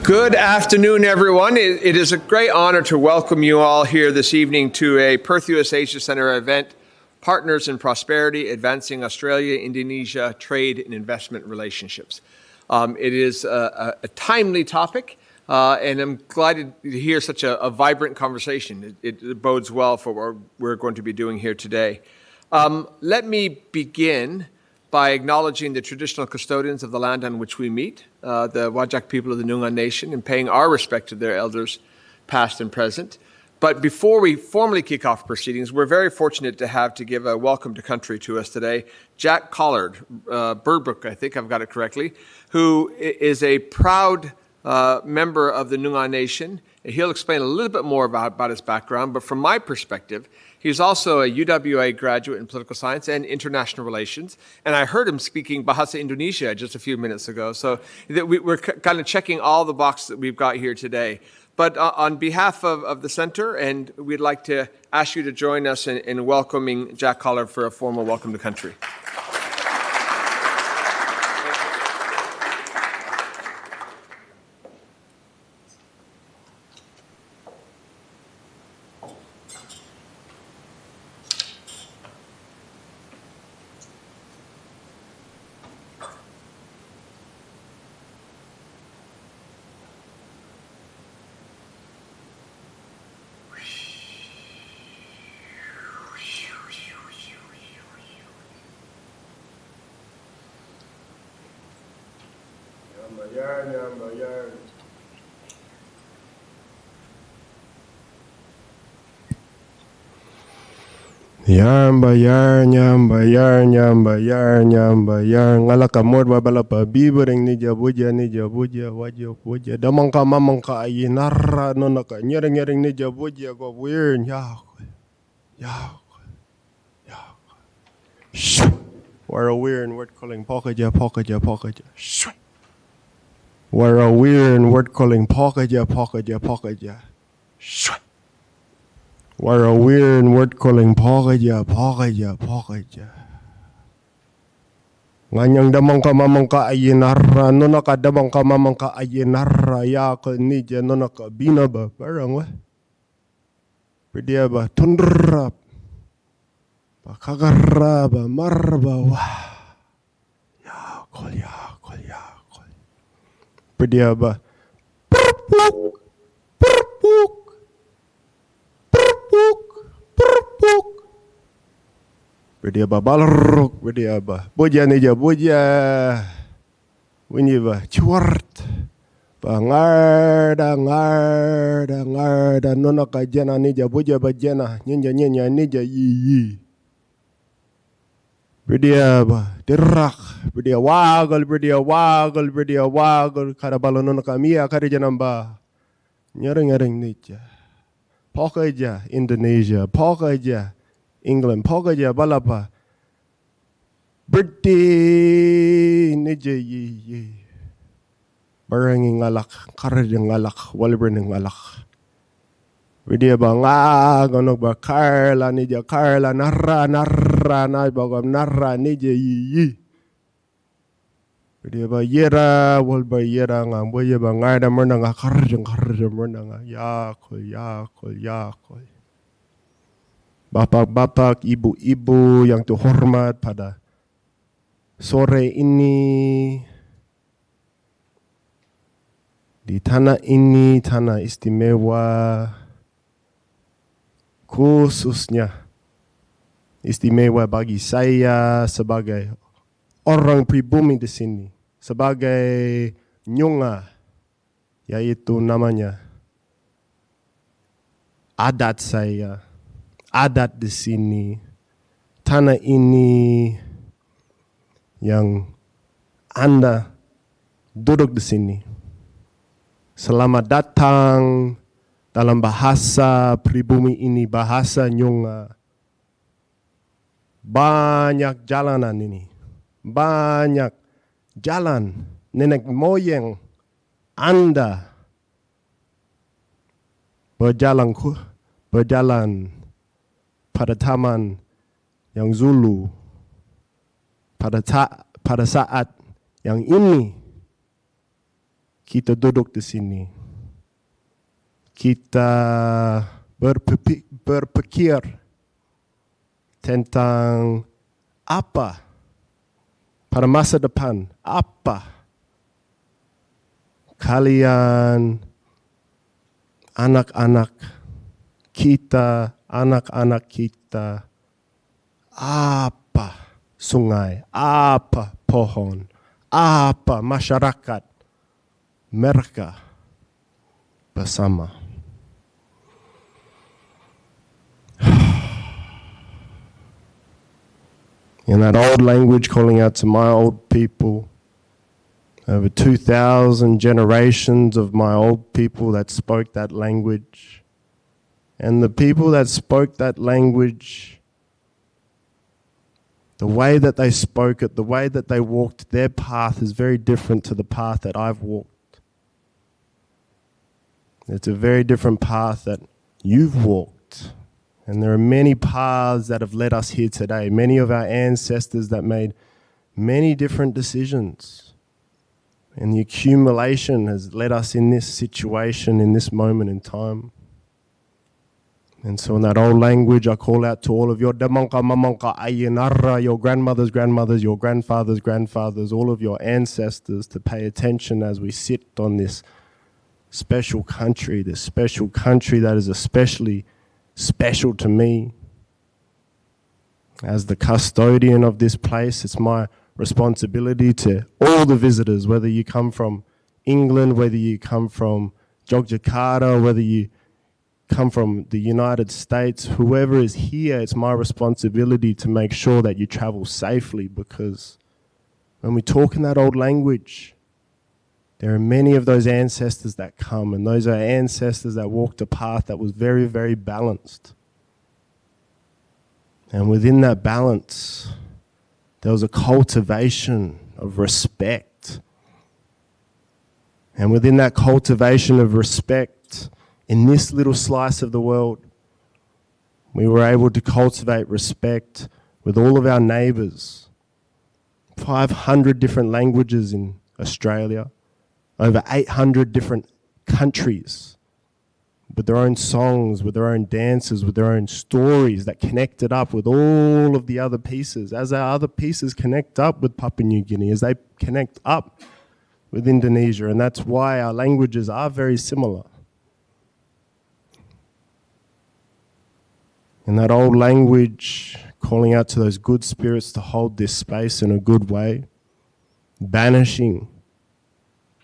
Good afternoon, everyone. It is a great honor to welcome you all here this evening to a Perth USAsia Centre event, Partners in Prosperity, Advancing Australia-Indonesia Trade and Investment Relationships. It is a timely topic, and I'm glad to hear such a vibrant conversation. It bodes well for what we're going to be doing here today. Let me begin by acknowledging the traditional custodians of the land on which we meet, the Whadjuk people of the Noongar Nation, and paying our respect to their elders, past and present. But before we formally kick off proceedings, we're very fortunate to give a welcome to country to us today, Jack Collard, Birdbrook, I think I've got it correctly, who is a proud member of the Noongar Nation. He'll explain a little bit more about his background, but from my perspective, he's also a UWA graduate in political science and international relations. And I heard him speaking Bahasa Indonesia just a few minutes ago. So we're kind of checking all the boxes that we've got here today. But on behalf of the Centre, and we'd like to ask you to join us in welcoming Jack Collard for a formal welcome to country. Bayar ngalakamod babalapa bibering ni jabuja wajah damangka mamangka ayinara nonaka nyering ni jabuja go weird ya We're a weird word calling pokaja We're a weird word calling pokaja We're a weird word calling pokaja Nganyang damangka mamangka ayinara nonaka damangka mamangka ayinara ya ko nija nonaka binaba parang wa Perdia ba tundrap Kagaraba marba wah ya kol Perdiaba perpuk Perdiaba balaruk Perdiaba boja nija boja Winyiba chuart ngarda nonaka jana nija boja bajana nyenya nija yi Berdiaba derak berdia wagal kada balon kamia kada janamba nyering nija pokaja Indonesia pokaja England pokaja balapa berdi nija yi barang ngalak karja ngalak walber ngalak Vidya banga gonok ba Carla nija Carla narra na bagam narra nija yi Vidya ba yera wal ba yera nga boya ba ngada merna nga karja merna nga yakol Bapak ibu yang terhormat pada sore ini di tanah ini tanah istimewa khususnya istimewa bagi saya sebagai orang pribumi di sini, sebagai nyunga, yaitu namanya adat saya, adat di sini, tanah ini yang Anda duduk di sini. Selamat datang dalam bahasa pribumi ini, bahasa nyunga. Banyak jalanan ini, banyak jalan nenek moyang Anda berjalan pada taman yang Zulu, pada saat yang ini kita duduk di sini. Kita berpikir tentang apa pada masa depan, apa kalian, anak-anak kita, apa sungai, apa pohon, apa masyarakat mereka bersama. In that old language, calling out to my old people, over 2,000 generations of my old people that spoke that language. And the people that spoke that language, the way that they spoke it, the way that they walked, their path is very different to the path that I've walked. It's a very different path that you've walked. And there are many paths that have led us here today. Many of our ancestors that made many different decisions. And the accumulation has led us in this situation, in this moment in time. And so in that old language, I call out to all of your damanka, mamanka, ayinara, your grandmothers, grandmothers, your grandfathers, grandfathers, all of your ancestors to pay attention as we sit on this special country that is especially special to me. As the custodian of this place, it's my responsibility to all the visitors, whether you come from England, whether you come from Jakarta, whether you come from the United States, whoever is here, it's my responsibility to make sure that you travel safely, because when we talk in that old language, there are many of those ancestors that come, and those are ancestors that walked a path that was very, very balanced. And within that balance, there was a cultivation of respect. And within that cultivation of respect, in this little slice of the world, we were able to cultivate respect with all of our neighbours. 500 different languages in Australia. Over 800 different countries with their own songs, with their own dances, with their own stories that connected up with all of the other pieces, as our other pieces connect up with Papua New Guinea, as they connect up with Indonesia. And that's why our languages are very similar. In that old language, calling out to those good spirits to hold this space in a good way, banishing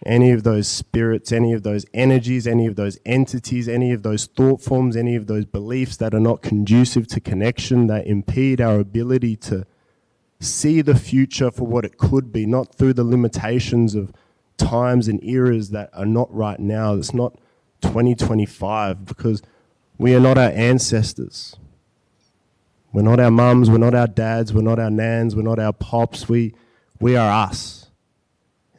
any of those spirits, any of those energies, any of those entities, any of those thought forms, any of those beliefs that are not conducive to connection, that impede our ability to see the future for what it could be, not through the limitations of times and eras that are not right now. It's not 2025, because we are not our ancestors. We're not our mums, we're not our dads, we're not our nans, we're not our pops. We are us.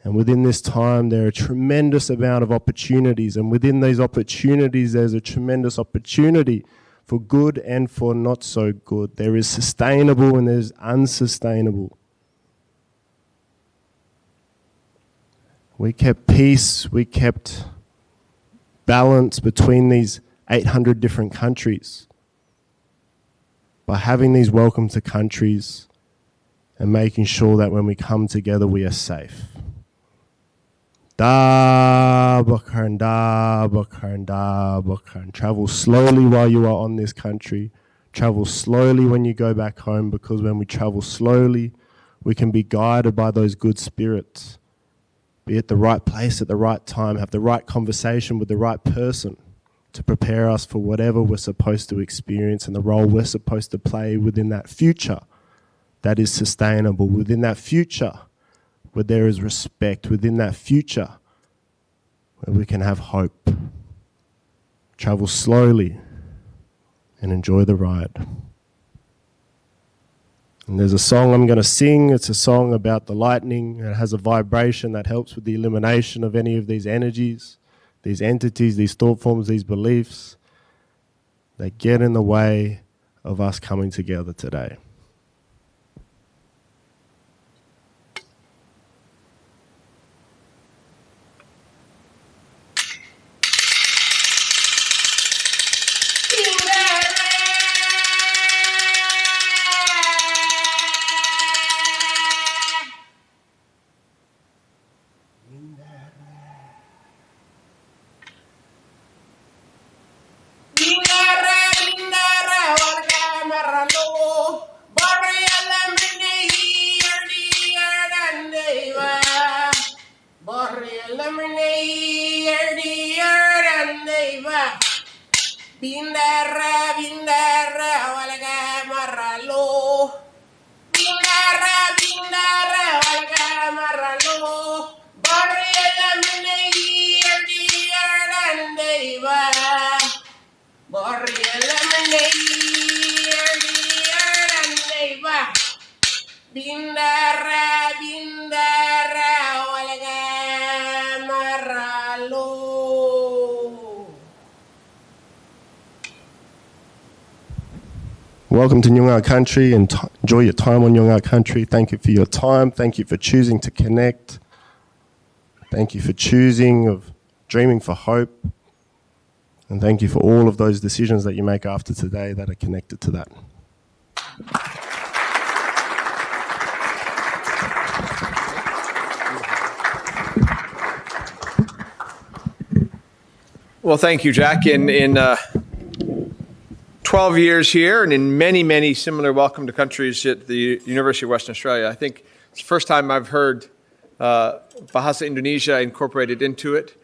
And within this time, there are a tremendous amount of opportunities. And within those opportunities, there's a tremendous opportunity for good and for not so good. There is sustainable and there's unsustainable. We kept peace, we kept balance between these 800 different countries by having these welcome to countries and making sure that when we come together, we are safe. Da Bakar, da Bakar, da Bakar. Travel slowly while you are on this country. Travel slowly when you go back home, because when we travel slowly, we can be guided by those good spirits. Be at the right place at the right time, have the right conversation with the right person to prepare us for whatever we're supposed to experience and the role we're supposed to play within that future that is sustainable, within that future where there is respect, within that future where we can have hope. Travel slowly and enjoy the ride. And there's a song I'm going to sing. It's a song about the lightning. It has a vibration that helps with the elimination of any of these energies, these entities, these thought forms, these beliefs that get in the way of us coming together today. Bindara, bindara, walaga maralo. Bindara, bindara, walaga maralo. Borriela mine dear and neighbor. Borriela mine dear and neighbor. Bindara, bindara, walaga maralo. Welcome to Nyungar country and enjoy your time on Nyungar country. Thank you for your time. Thank you for choosing to connect. Thank you for choosing of dreaming for hope. And thank you for all of those decisions that you make after today that are connected to that. Well, thank you, Jack. In 12 years here and in many, many similar welcome to countries at the University of Western Australia, I think it's the first time I've heard Bahasa Indonesia incorporated into it.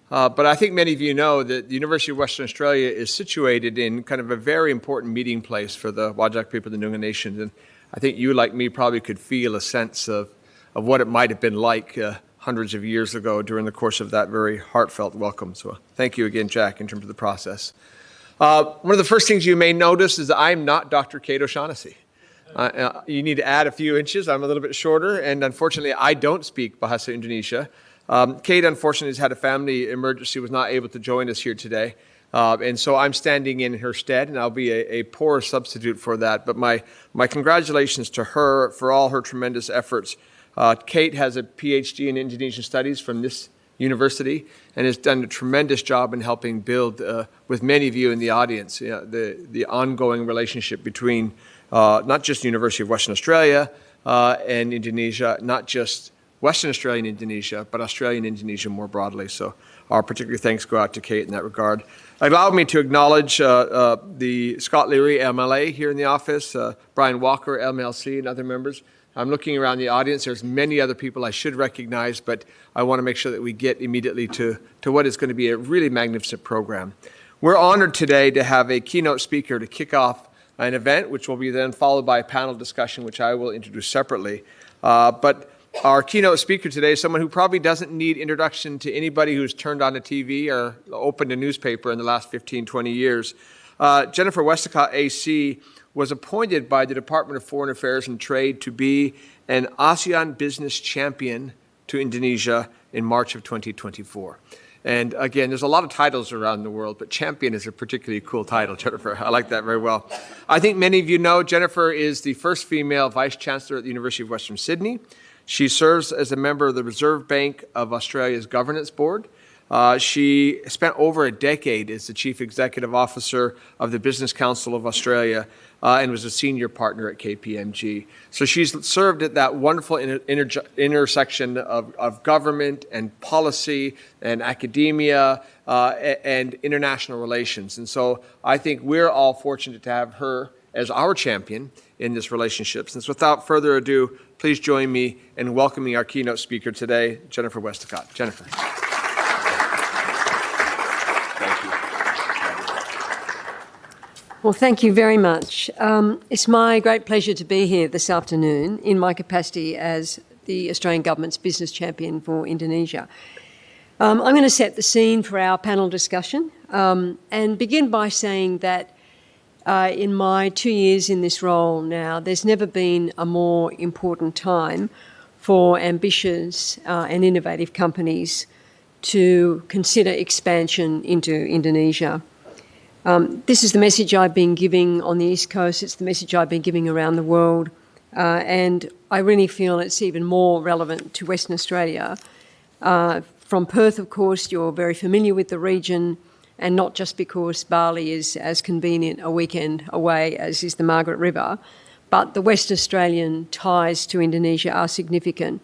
But I think many of you know that the University of Western Australia is situated in kind of a very important meeting place for the Whadjuk people of the Noongar Nation. And I think you, like me, probably could feel a sense of what it might have been like hundreds of years ago during the course of that very heartfelt welcome. So thank you again, Jack, in terms of the process. One of the first things you may notice is that I'm not Dr. Kate O'Shaughnessy. You need to add a few inches. I'm a little bit shorter, and unfortunately, I don't speak Bahasa Indonesia. Kate, unfortunately, has had a family emergency, was not able to join us here today. And so I'm standing in her stead, and I'll be a poor substitute for that. But my congratulations to her for all her tremendous efforts. Kate has a PhD in Indonesian Studies from this university and has done a tremendous job in helping build, with many of you in the audience, the ongoing relationship between not just the University of Western Australia and Indonesia, not just Western Australia and Indonesia, but Australia and Indonesia more broadly. So our particular thanks go out to Kate in that regard. Allow me to acknowledge the Scott Leary, MLA, here in the office, Brian Walker, MLC, and other members. I'm looking around the audience. There's many other people I should recognize, but I want to make sure that we get immediately to what is going to be a really magnificent program. We're honored today to have a keynote speaker to kick off an event, which will be then followed by a panel discussion, which I will introduce separately. But our keynote speaker today is someone who probably doesn't need introduction to anybody who's turned on a TV or opened a newspaper in the last 15, 20 years. Jennifer Westacott AC was appointed by the Department of Foreign Affairs and Trade to be an ASEAN business champion to Indonesia in March of 2024. And again, there's a lot of titles around the world, but champion is a particularly cool title, Jennifer. I like that very well. I think many of you know Jennifer is the first female Vice Chancellor at the University of Western Sydney. She serves as a member of the Reserve Bank of Australia's Governance Board. She spent over a decade as the Chief Executive Officer of the Business Council of Australia and was a senior partner at KPMG. So she's served at that wonderful intersection of government and policy and academia and international relations. And so I think we're all fortunate to have her as our champion in this relationship. Since without further ado, please join me in welcoming our keynote speaker today, Jennifer Westacott. Jennifer. Well, thank you very much. It's my great pleasure to be here this afternoon in my capacity as the Australian Government's Business Champion for Indonesia. I'm going to set the scene for our panel discussion and begin by saying that in my 2 years in this role now, there's never been a more important time for ambitious and innovative companies to consider expansion into Indonesia. This is the message I've been giving on the East Coast. It's the message I've been giving around the world. And I really feel it's even more relevant to Western Australia. From Perth, of course, you're very familiar with the region, and not just because Bali is as convenient a weekend away as is the Margaret River, but the West Australian ties to Indonesia are significant.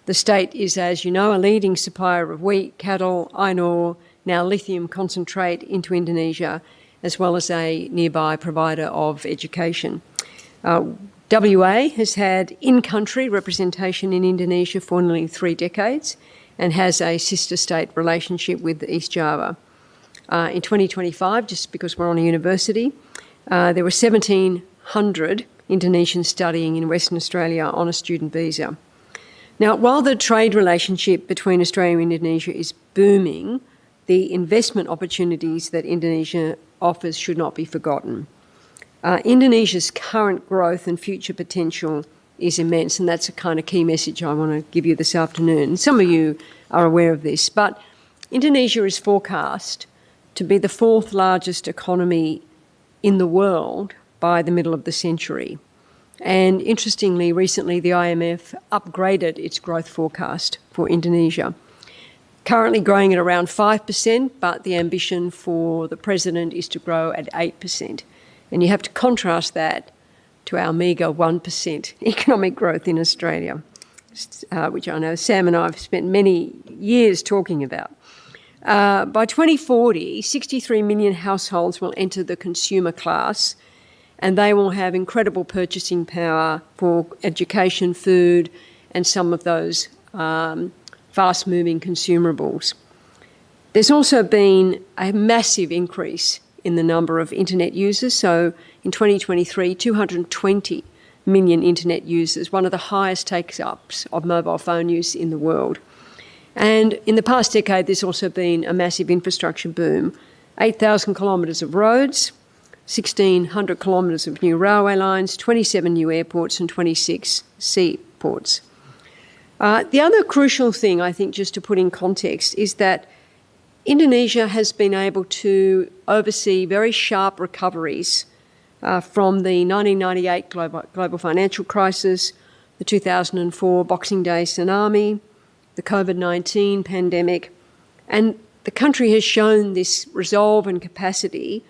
The state is, as you know, a leading supplier of wheat, cattle, iron ore, now lithium concentrate into Indonesia, as well as a nearby provider of education. WA has had in-country representation in Indonesia for nearly 3 decades and has a sister state relationship with East Java. In 2025, just because we're on a university, there were 1,700 Indonesians studying in Western Australia on a student visa. Now, while the trade relationship between Australia and Indonesia is booming, the investment opportunities that Indonesia offers should not be forgotten. Indonesia's current growth and future potential is immense, and that's a kind of key message I want to give you this afternoon. Some of you are aware of this, but Indonesia is forecast to be the fourth largest economy in the world by the middle of the century. And interestingly, recently the IMF upgraded its growth forecast for Indonesia. Currently growing at around 5%, but the ambition for the president is to grow at 8%. And you have to contrast that to our meagre 1% economic growth in Australia, which I know Sam and I have spent many years talking about. By 2040, 63 million households will enter the consumer class, and they will have incredible purchasing power for education, food, and some of those fast-moving consumables. There's also been a massive increase in the number of internet users. So in 2023, 220 million internet users, one of the highest take-ups of mobile phone use in the world. And in the past decade, there's also been a massive infrastructure boom. 8,000 kilometres of roads, 1,600 kilometres of new railway lines, 27 new airports and 26 seaports. The other crucial thing, I think, just to put in context, is that Indonesia has been able to oversee very sharp recoveries from the 1998 global financial crisis, the 2004 Boxing Day tsunami, the COVID-19 pandemic, and the country has shown this resolve and capacity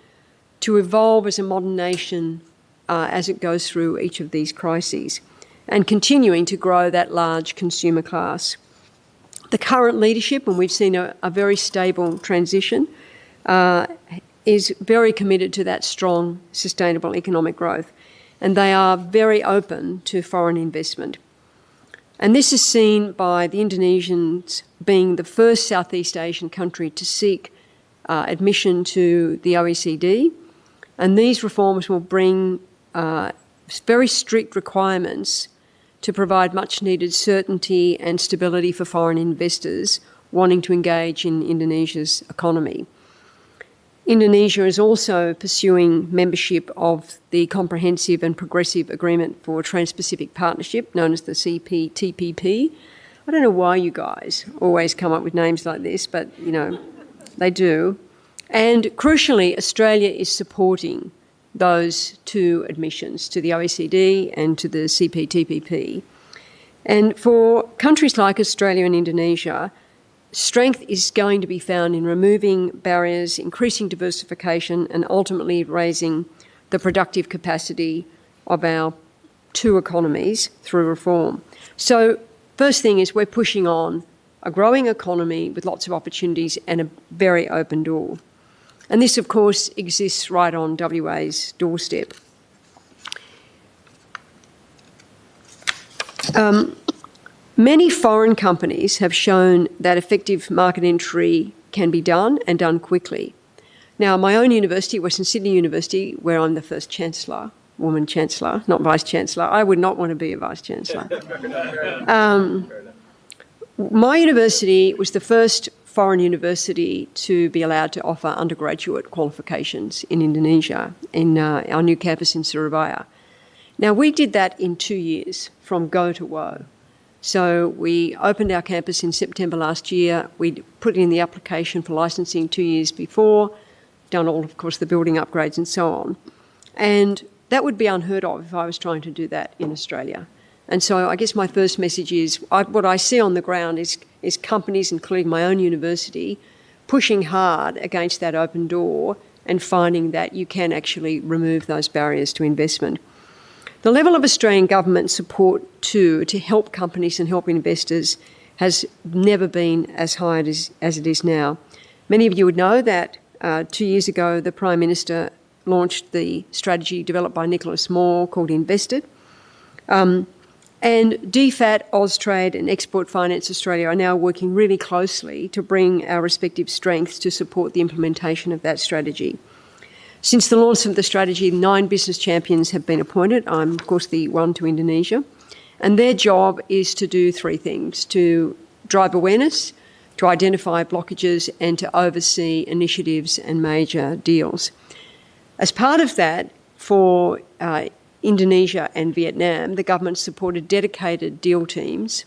to evolve as a modern nation as it goes through each of these crises, and continuing to grow that large consumer class. The current leadership, and we've seen a very stable transition, is very committed to that strong, sustainable economic growth, and they are very open to foreign investment. And this is seen by the Indonesians being the first Southeast Asian country to seek admission to the OECD, and these reforms will bring very strict requirements to provide much-needed certainty and stability for foreign investors wanting to engage in Indonesia's economy. Indonesia is also pursuing membership of the Comprehensive and Progressive Agreement for Trans-Pacific Partnership, known as the CPTPP. I don't know why you guys always come up with names like this, but, you know, they do. And crucially, Australia is supporting those two admissions to the OECD and to the CPTPP. And for countries like Australia and Indonesia, strength is going to be found in removing barriers, increasing diversification, and ultimately raising the productive capacity of our two economies through reform. So first thing is we're pushing on a growing economy with lots of opportunities and a very open door. And this, of course, exists right on WA's doorstep. Many foreign companies have shown that effective market entry can be done and done quickly. Now, my own university, Western Sydney University, where I'm the first Chancellor, woman Chancellor, not Vice-Chancellor. I would not want to be a Vice-Chancellor. My university was the first foreign university to be allowed to offer undergraduate qualifications in Indonesia, in our new campus in Surabaya. Now, we did that in 2 years, from go to woe. So we opened our campus in September last year. We put in the application for licensing 2 years before, done all, of course, the building upgrades and so on. And that would be unheard of if I was trying to do that in Australia. And so I guess my first message is what I see on the ground is companies, including my own university, pushing hard against that open door and finding that you can actually remove those barriers to investment. The level of Australian government support, too, to help companies and help investors has never been as high as it is now. Many of you would know that 2 years ago, the Prime Minister launched the strategy developed by Nicholas Moore called Invested. And DFAT, Austrade and Export Finance Australia are now working really closely to bring our respective strengths to support the implementation of that strategy. Since the launch of the strategy, 9 business champions have been appointed. I'm, of course, the one to Indonesia. And their job is to do 3 things: to drive awareness, to identify blockages, and to oversee initiatives and major deals. As part of that, for Indonesia and Vietnam, the government supported dedicated deal teams,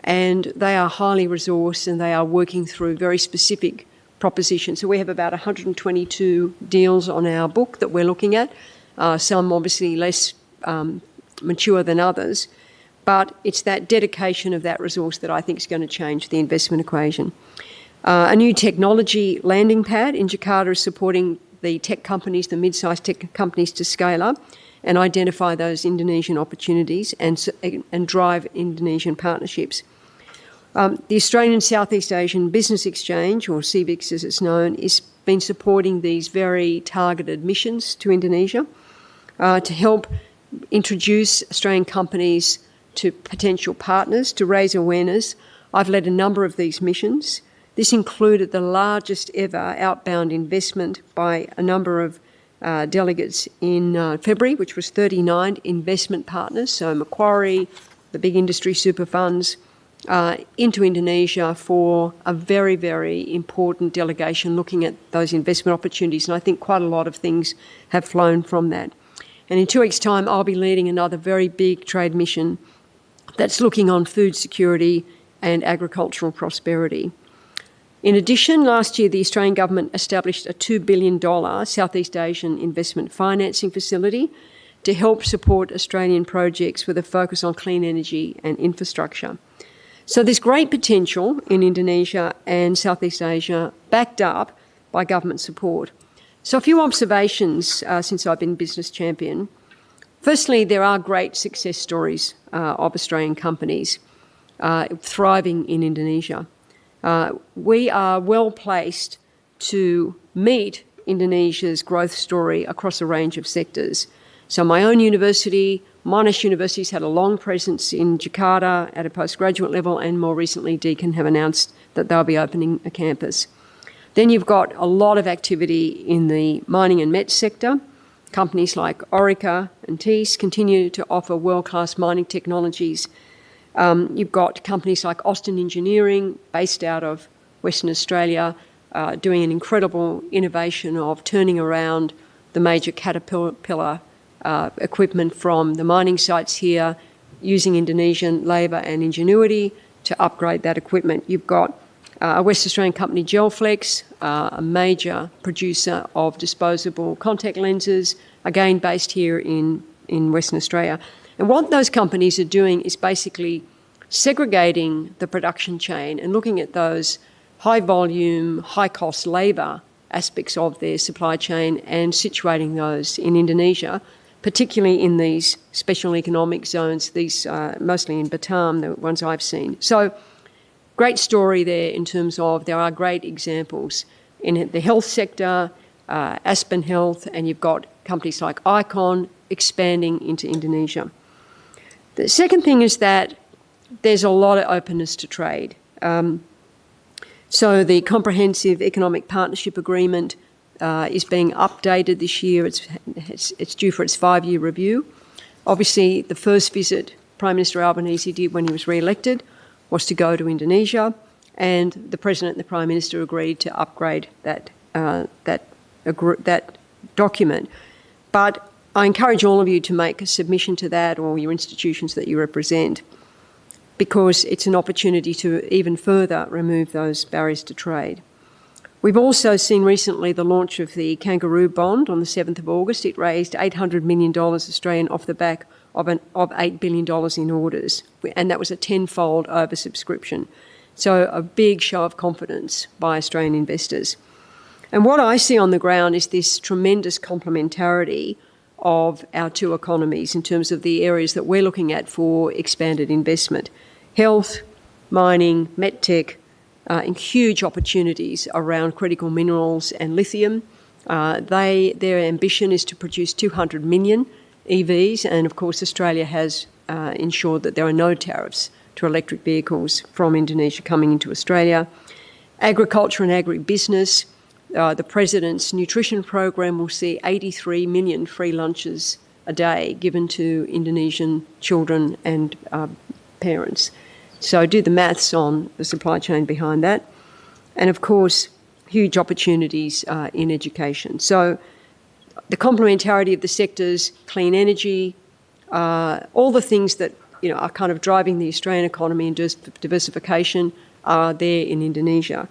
and they are highly resourced and they are working through very specific propositions. So we have about 122 deals on our book that we're looking at, some obviously less mature than others, but it's that dedication of that resource that I think is going to change the investment equation. A new technology landing pad in Jakarta is supporting the tech companies, the mid-sized tech companies, to scale up and identify those Indonesian opportunities and drive Indonesian partnerships. The Australian Southeast Asian Business Exchange, or CBIX as it's known, has been supporting these very targeted missions to Indonesia to help introduce Australian companies to potential partners, to raise awareness. I've led a number of these missions. This included the largest ever outbound investment by a number of delegates in February, which was 39 investment partners, so Macquarie, the big industry super funds, into Indonesia for a very, very important delegation looking at those investment opportunities. And I think quite a lot of things have flown from that. And in 2 weeks' time, I'll be leading another very big trade mission that's looking on food security and agricultural prosperity. In addition, last year, the Australian government established a $2 billion Southeast Asian investment financing facility to help support Australian projects with a focus on clean energy and infrastructure. So there's great potential in Indonesia and Southeast Asia, backed up by government support. So a few observations since I've been business champion. Firstly, there are great success stories of Australian companies thriving in Indonesia. We are well placed to meet Indonesia's growth story across a range of sectors. So my own university, Monash University's had a long presence in Jakarta at a postgraduate level, and more recently Deakin have announced that they'll be opening a campus. Then you've got a lot of activity in the mining and met sector. Companies like Orica and Thiess continue to offer world-class mining technologies. You've got companies like Austin Engineering, based out of Western Australia, doing an incredible innovation of turning around the major Caterpillar equipment from the mining sites here, using Indonesian labour and ingenuity to upgrade that equipment. You've got a West Australian company, Gelflex, a major producer of disposable contact lenses, again based here in Western Australia. And what those companies are doing is basically segregating the production chain and looking at those high-volume, high-cost labour aspects of their supply chain and situating those in Indonesia, particularly in these special economic zones, these mostly in Batam, the ones I've seen. So great story there in terms of there are great examples in the health sector, Aspen Health, and you've got companies like Icon expanding into Indonesia. The second thing is that there's a lot of openness to trade. So the Comprehensive Economic Partnership Agreement is being updated this year. It's due for its 5-year review. Obviously, the first visit Prime Minister Albanese did when he was re-elected was to go to Indonesia, and the President and the Prime Minister agreed to upgrade that document. But I encourage all of you to make a submission to that, or your institutions that you represent, because it's an opportunity to even further remove those barriers to trade. We've also seen recently the launch of the Kangaroo Bond on the 7th of August. It raised $800 million Australian off the back of $8 billion in orders, and that was a 10-fold oversubscription. So a big show of confidence by Australian investors. And what I see on the ground is this tremendous complementarity of our two economies in terms of the areas that we're looking at for expanded investment. Health, mining, medtech, and huge opportunities around critical minerals and lithium. Their ambition is to produce 200 million EVs, and of course Australia has ensure that there are no tariffs to electric vehicles from Indonesia coming into Australia. Agriculture and agribusiness. The President's nutrition program will see 83 million free lunches a day given to Indonesian children and parents. So do the maths on the supply chain behind that. And of course, huge opportunities in education. So the complementarity of the sectors, clean energy, all the things that are kind of driving the Australian economy and diversification are there in Indonesia.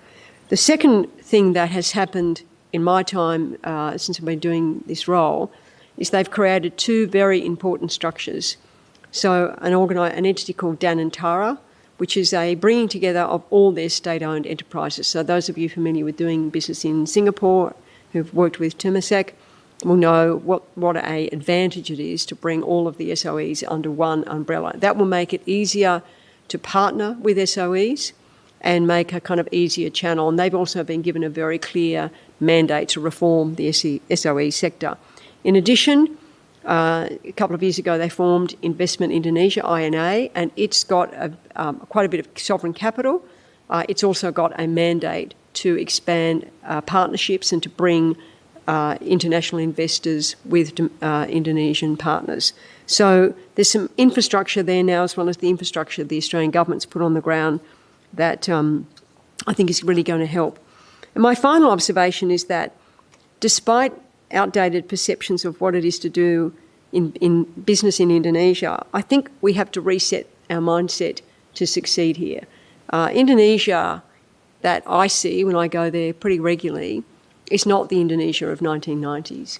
The second thing that has happened in my time since I've been doing this role is they've created two very important structures. So an entity called Danantara, which is a bringing together of all their state-owned enterprises. So those of you familiar with doing business in Singapore who've worked with Temasek will know what an advantage it is to bring all of the SOEs under one umbrella. That will make it easier to partner with SOEs and make a kind of easier channel. And they've also been given a very clear mandate to reform the SOE sector. In addition, a couple of years ago they formed Investment Indonesia, INA, and it's got quite a bit of sovereign capital. It's also got a mandate to expand partnerships and to bring international investors with Indonesian partners. So there's some infrastructure there now, as well as the infrastructure the Australian government's put on the ground that I think is really going to help. And my final observation is that despite outdated perceptions of what it is to do in business in Indonesia, I think we have to reset our mindset to succeed here. Indonesia, that I see when I go there pretty regularly, is not the Indonesia of 1990s.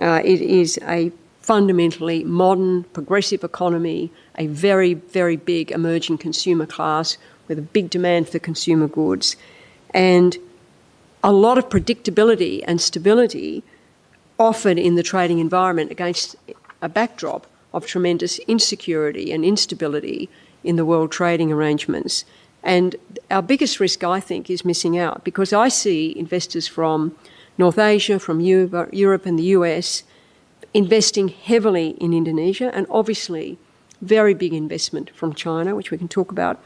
It is a fundamentally modern, progressive economy, a very, very big emerging consumer class with a big demand for consumer goods, and a lot of predictability and stability offered in the trading environment against a backdrop of tremendous insecurity and instability in the world trading arrangements. And our biggest risk, I think, is missing out, because I see investors from North Asia, from Europe and the US investing heavily in Indonesia, and obviously very big investment from China, which we can talk about.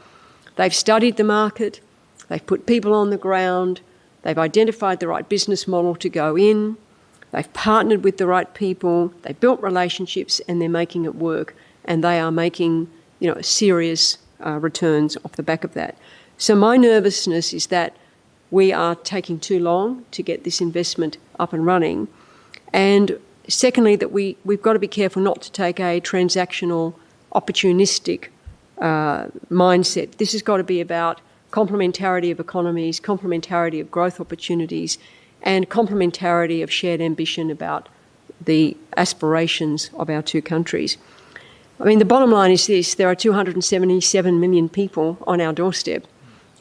They've studied the market, they've put people on the ground, they've identified the right business model to go in, they've partnered with the right people, they've built relationships, and they're making it work, and they are making serious returns off the back of that. So my nervousness is that we are taking too long to get this investment up and running. And secondly, that we've got to be careful not to take a transactional, opportunistic mindset. This has got to be about complementarity of economies, complementarity of growth opportunities, and complementarity of shared ambition about the aspirations of our two countries. I mean, the bottom line is this: there are 277 million people on our doorstep.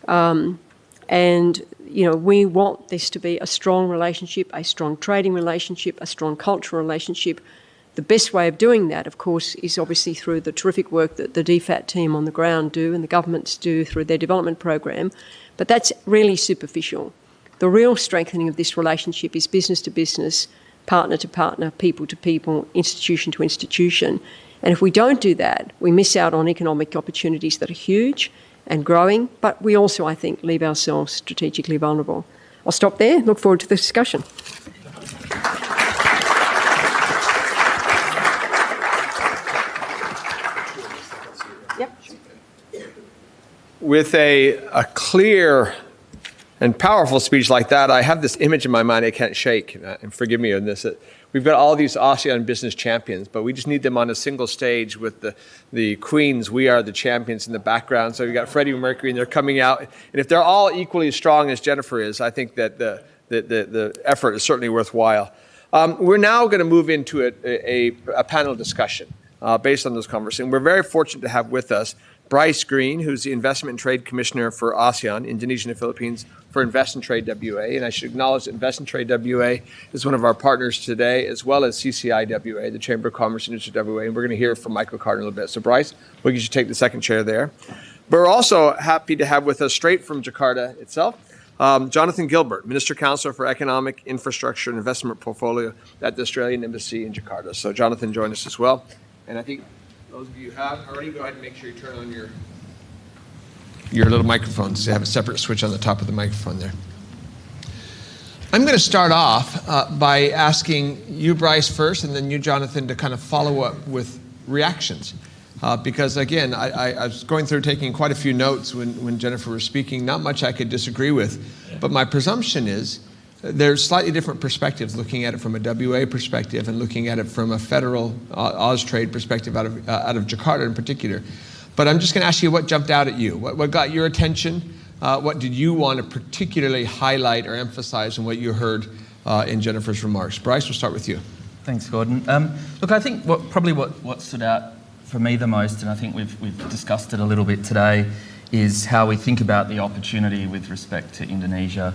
And we want this to be a strong relationship, a strong trading relationship, a strong cultural relationship. The best way of doing that, of course, is obviously through the terrific work that the DFAT team on the ground do and the governments do through their development program. But that's really superficial. The real strengthening of this relationship is business to business, partner to partner, people to people, institution to institution. And if we don't do that, we miss out on economic opportunities that are huge and growing, but we also, I think, leave ourselves strategically vulnerable. I'll stop there. Look forward to the discussion. Yep. With a clear and powerful speech like that, I have this image in my mind I can't shake, and forgive me on this. We've got all these ASEAN business champions, but we just need them on a single stage with the queens. We are the champions in the background. So we've got Freddie Mercury, and they're coming out. And if they're all equally as strong as Jennifer is, I think that the effort is certainly worthwhile. We're now going to move into a panel discussion based on this conversation. We're very fortunate to have with us Bryce Green, who's the Investment and Trade Commissioner for ASEAN, Indonesia and the Philippines, for Invest and Trade WA. And I should acknowledge that Invest and Trade WA is one of our partners today, as well as CCI WA, the Chamber of Commerce and Industry WA. And we're going to hear from Michael Carter in a little bit. So Bryce, we'll get you to take the second chair there. But we're also happy to have with us, straight from Jakarta itself, Jonathan Gilbert, Minister Counselor for Economic, Infrastructure and Investment Portfolio at the Australian Embassy in Jakarta. So Jonathan, join us as well. And I think Those of you who haven't already, go ahead and make sure you turn on your little microphones. You have a separate switch on the top of the microphone there. I'm going to start off by asking you, Bryce, first, and then you, Jonathan, to kind of follow up with reactions. Because, again, I was going through taking quite a few notes when Jennifer was speaking. Not much I could disagree with. But my presumption is there's slightly different perspectives, looking at it from a WA perspective and looking at it from a federal Austrade perspective out of Jakarta in particular. But I'm just going to ask you what jumped out at you. What got your attention? What did you want to particularly highlight or emphasize in what you heard in Jennifer's remarks? Bryce, we'll start with you. Thanks, Gordon. Look, I think what stood out for me the most, and I think we've discussed it a little bit today, is how we think about the opportunity with respect to Indonesia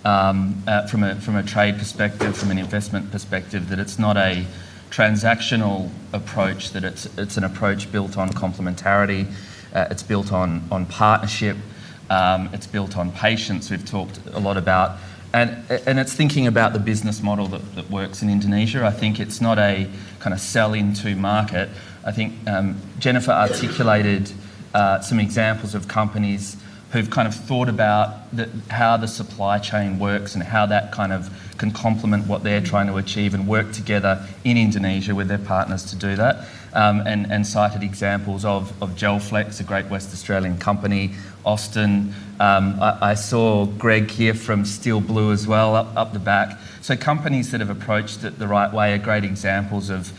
from a trade perspective, from an investment perspective, that it's not a transactional approach, that it's an approach built on complementarity, it's built on partnership, it's built on patience, we've talked a lot about, and it's thinking about the business model that works in Indonesia. I think it's not a kind of sell into market. I think Jennifer articulated some examples of companies who've kind of thought about how the supply chain works and how that kind of can complement what they're trying to achieve and work together in Indonesia with their partners to do that. And cited examples of Gelflex, a great West Australian company, Austin. I saw Greg here from Steel Blue as well, up the back. So companies that have approached it the right way are great examples of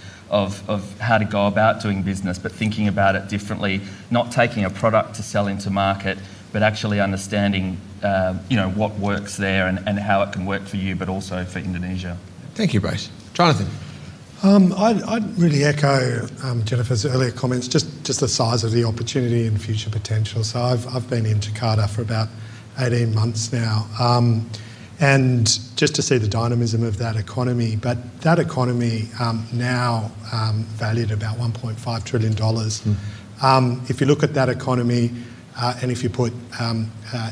how to go about doing business, but thinking about it differently, not taking a product to sell into market, but actually understanding what works there and how it can work for you, but also for Indonesia. Thank you, Bryce. Jonathan. I'd really echo Jennifer's earlier comments, just the size of the opportunity and future potential. So I've been in Jakarta for about 18 months now, and just to see the dynamism of that economy. But that economy now valued about $1.5 trillion. If you look at that economy, and if you put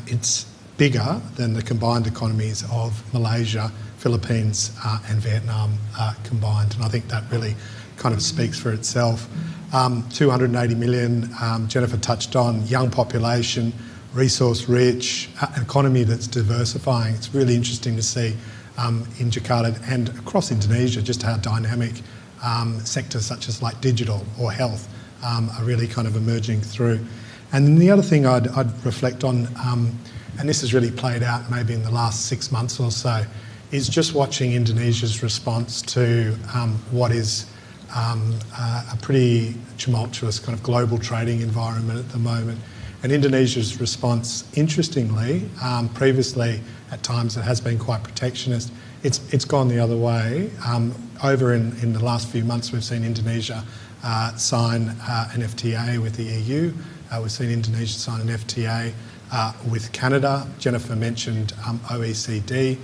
it's bigger than the combined economies of Malaysia, Philippines and Vietnam combined, and I think that really kind of speaks for itself. 280 million, Jennifer touched on, young population, resource rich, an economy that's diversifying. It's really interesting to see in Jakarta and across Indonesia just how dynamic sectors such as like digital or health are really kind of emerging through. And then the other thing I'd reflect on, and this has really played out maybe in the last 6 months or so, is just watching Indonesia's response to what is a pretty tumultuous kind of global trading environment at the moment. And Indonesia's response, interestingly, previously at times it has been quite protectionist. It's gone the other way. Over in the last few months, we've seen Indonesia sign an FTA with the EU. We've seen Indonesia sign an FTA with Canada. Jennifer mentioned OECD,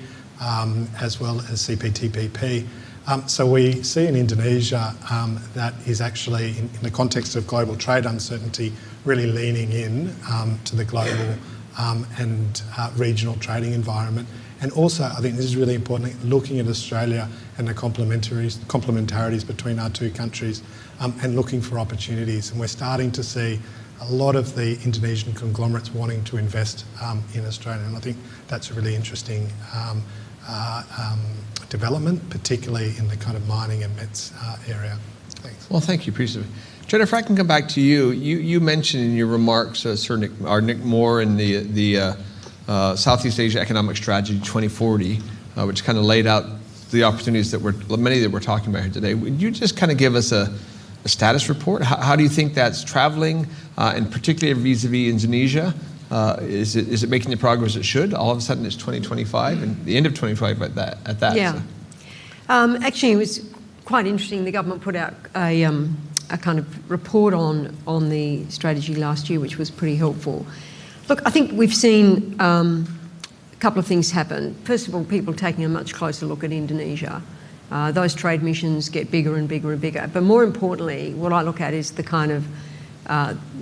as well as CPTPP. So we see in Indonesia that is actually, in the context of global trade uncertainty, really leaning in to the global and regional trading environment. And also, I think this is really important, looking at Australia and the complementarities between our two countries and looking for opportunities. And we're starting to see a lot of the Indonesian conglomerates wanting to invest in Australia. And I think that's a really interesting development, particularly in the kind of mining and mets area. Thanks. Well, thank you, Priest. Jennifer, I can come back to you. You mentioned in your remarks Sir Nick Moore and the Southeast Asia Economic Strategy 2040, which kind of laid out the opportunities that we're talking about here today. Would you just kind of give us a status report? How do you think that's traveling, and particularly vis-a-vis Indonesia? Is it making the progress it should? All of a sudden it's 2025 and the end of 2025 at that. Yeah. So. Actually, it was quite interesting. The government put out a kind of report on the strategy last year, which was pretty helpful. Look, I think we've seen a couple of things happen. First of all, people taking a much closer look at Indonesia. Those trade missions get bigger and bigger and bigger. But more importantly, what I look at is the kind of,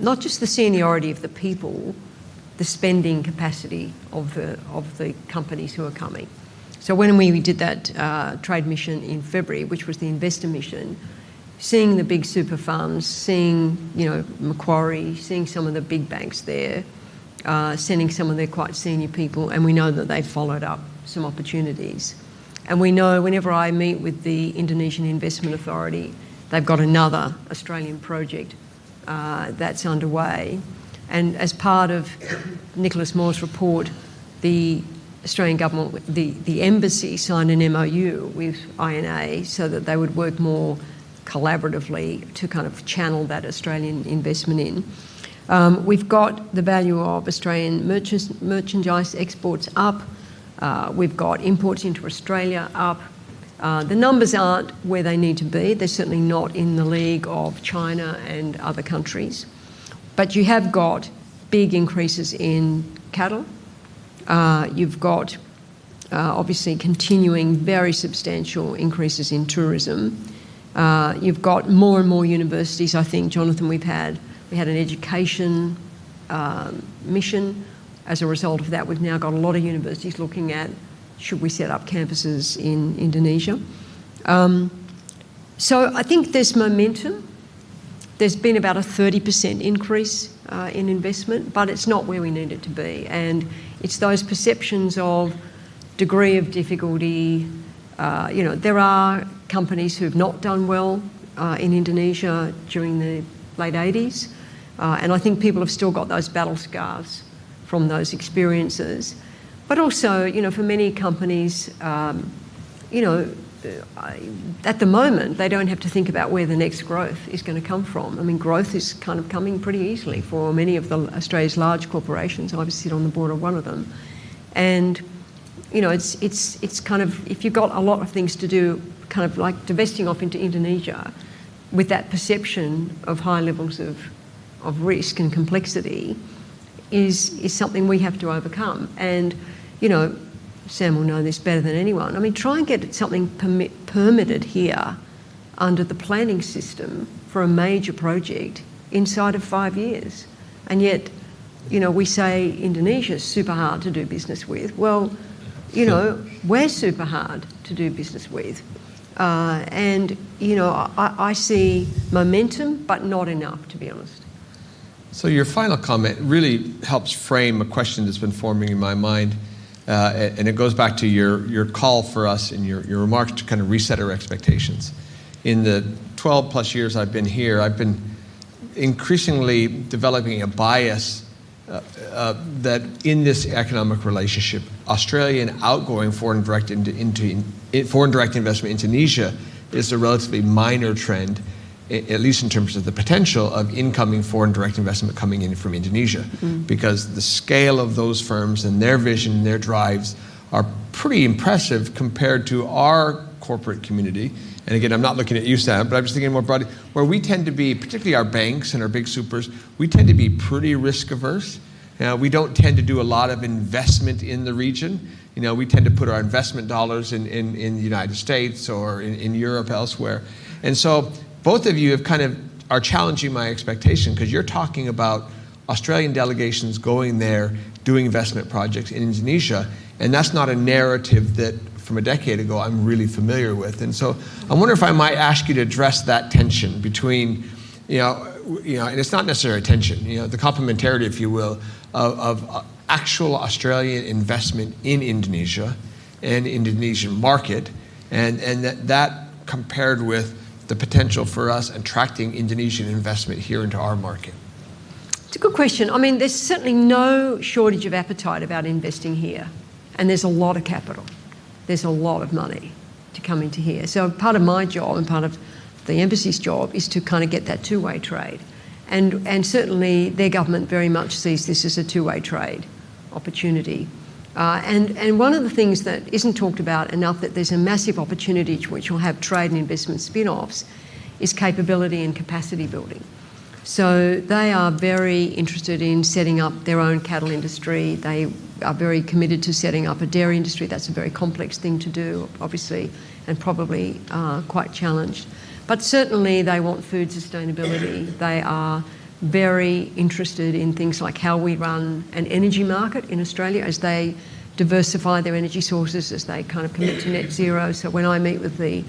not just the seniority of the people, the spending capacity of the companies who are coming. So when we did that trade mission in February, which was the investor mission, seeing the big super funds, seeing, Macquarie, seeing some of the big banks there, sending some of their quite senior people, and we know that they've followed up some opportunities. And we know whenever I meet with the Indonesian Investment Authority, they've got another Australian project that's underway. And as part of Nicholas Moore's report, the Australian government, the embassy signed an MOU with INA so that they would work more collaboratively to kind of channel that Australian investment in. We've got the value of Australian merchandise exports up. We've got imports into Australia up. The numbers aren't where they need to be. They're certainly not in the league of China and other countries. But you have got big increases in cattle. You've got obviously continuing very substantial increases in tourism. You've got more and more universities. I think, Jonathan, we had an education mission. As a result of that, we've now got a lot of universities looking at, should we set up campuses in Indonesia? So I think there's momentum. There's been about a 30% increase in investment, but it's not where we need it to be. And it's those perceptions of degree of difficulty. There are companies who've not done well in Indonesia during the late 80s. And I think people have still got those battle scars from those experiences. But also, for many companies, at the moment, they don't have to think about where the next growth is going to come from. I mean, growth is kind of coming pretty easily for many of Australia's large corporations. I sit on the board of one of them. And, it's kind of, if you've got a lot of things to do, kind of like divesting off into Indonesia with that perception of high levels of risk and complexity is something we have to overcome. And, Sam will know this better than anyone. I mean, try and get something permitted here under the planning system for a major project inside of 5 years. And yet, we say Indonesia's super hard to do business with. Well, we're super hard to do business with. And, I see momentum, but not enough, to be honest. So your final comment really helps frame a question that's been forming in my mind. And it goes back to your call for us and your remarks to kind of reset our expectations. In the 12 plus years I've been here, I've been increasingly developing a bias that in this economic relationship, Australian outgoing foreign direct investment into Indonesia is a relatively minor trend, at least in terms of the potential of incoming foreign direct investment coming in from Indonesia, because the scale of those firms and their vision and their drives are pretty impressive compared to our corporate community. And again, I'm not looking at you, Sam, but I'm just thinking more broadly, where we tend to be, particularly our banks and our big supers, we tend to be pretty risk averse. We don't tend to do a lot of investment in the region. We tend to put our investment dollars in the United States or in Europe, elsewhere. And so both of you are challenging my expectation, because you're talking about Australian delegations going there, doing investment projects in Indonesia, and that's not a narrative that from a decade ago I'm really familiar with. And so I wonder if I might ask you to address that tension between, and it's not necessarily a tension, the complementarity, if you will, of actual Australian investment in Indonesia and Indonesian market, and that compared with the potential for us attracting Indonesian investment here into our market? It's a good question. I mean, there's certainly no shortage of appetite about investing here, and there's a lot of capital. There's a lot of money to come into here. So part of my job and part of the embassy's job is to kind of get that two-way trade. And certainly their government very much sees this as a two-way trade opportunity. And one of the things that isn't talked about enough, that there's a massive opportunity which will have trade and investment spin-offs, is capability and capacity building. So they are very interested in setting up their own cattle industry. They are very committed to setting up a dairy industry. That's a very complex thing to do, obviously, and probably quite challenged. But certainly they want food sustainability. They are very interested in things like how we run an energy market in Australia as they diversify their energy sources, as they kind of commit to net zero. So when I meet with the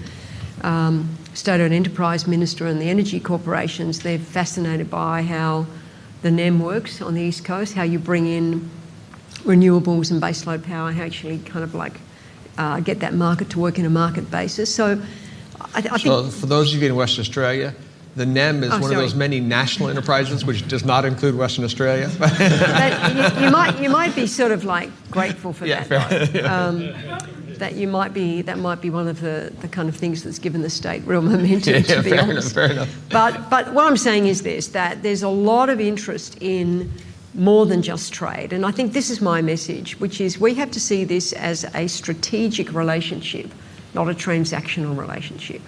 state-owned enterprise minister and the energy corporations, they're fascinated by how the NEM works on the East Coast, how you bring in renewables and baseload power, how you actually kind of like get that market to work in a market basis. So I think... So for those of you in Western Australia, the NEM is one of those many national enterprises which does not include Western Australia. you might be sort of like grateful for that. That might be one of the kind of things that's given the state real momentum, to be honest. Fair enough. But what I'm saying is this, that there's a lot of interest in more than just trade. And I think this is my message, which is we have to see this as a strategic relationship, not a transactional relationship.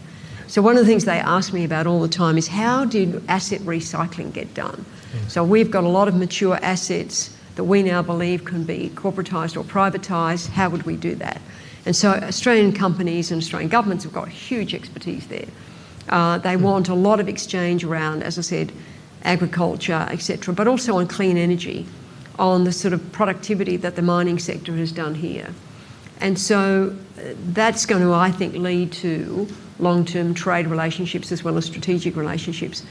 So one of the things they ask me about all the time is how did asset recycling get done? So we've got a lot of mature assets that we now believe can be corporatised or privatised. How would we do that? And so Australian companies and Australian governments have got huge expertise there. They want a lot of exchange around, as I said, agriculture, etc., but also on clean energy, on the sort of productivity that the mining sector has done here. And so that's going to, I think, lead to long-term trade relationships as well as strategic relationships.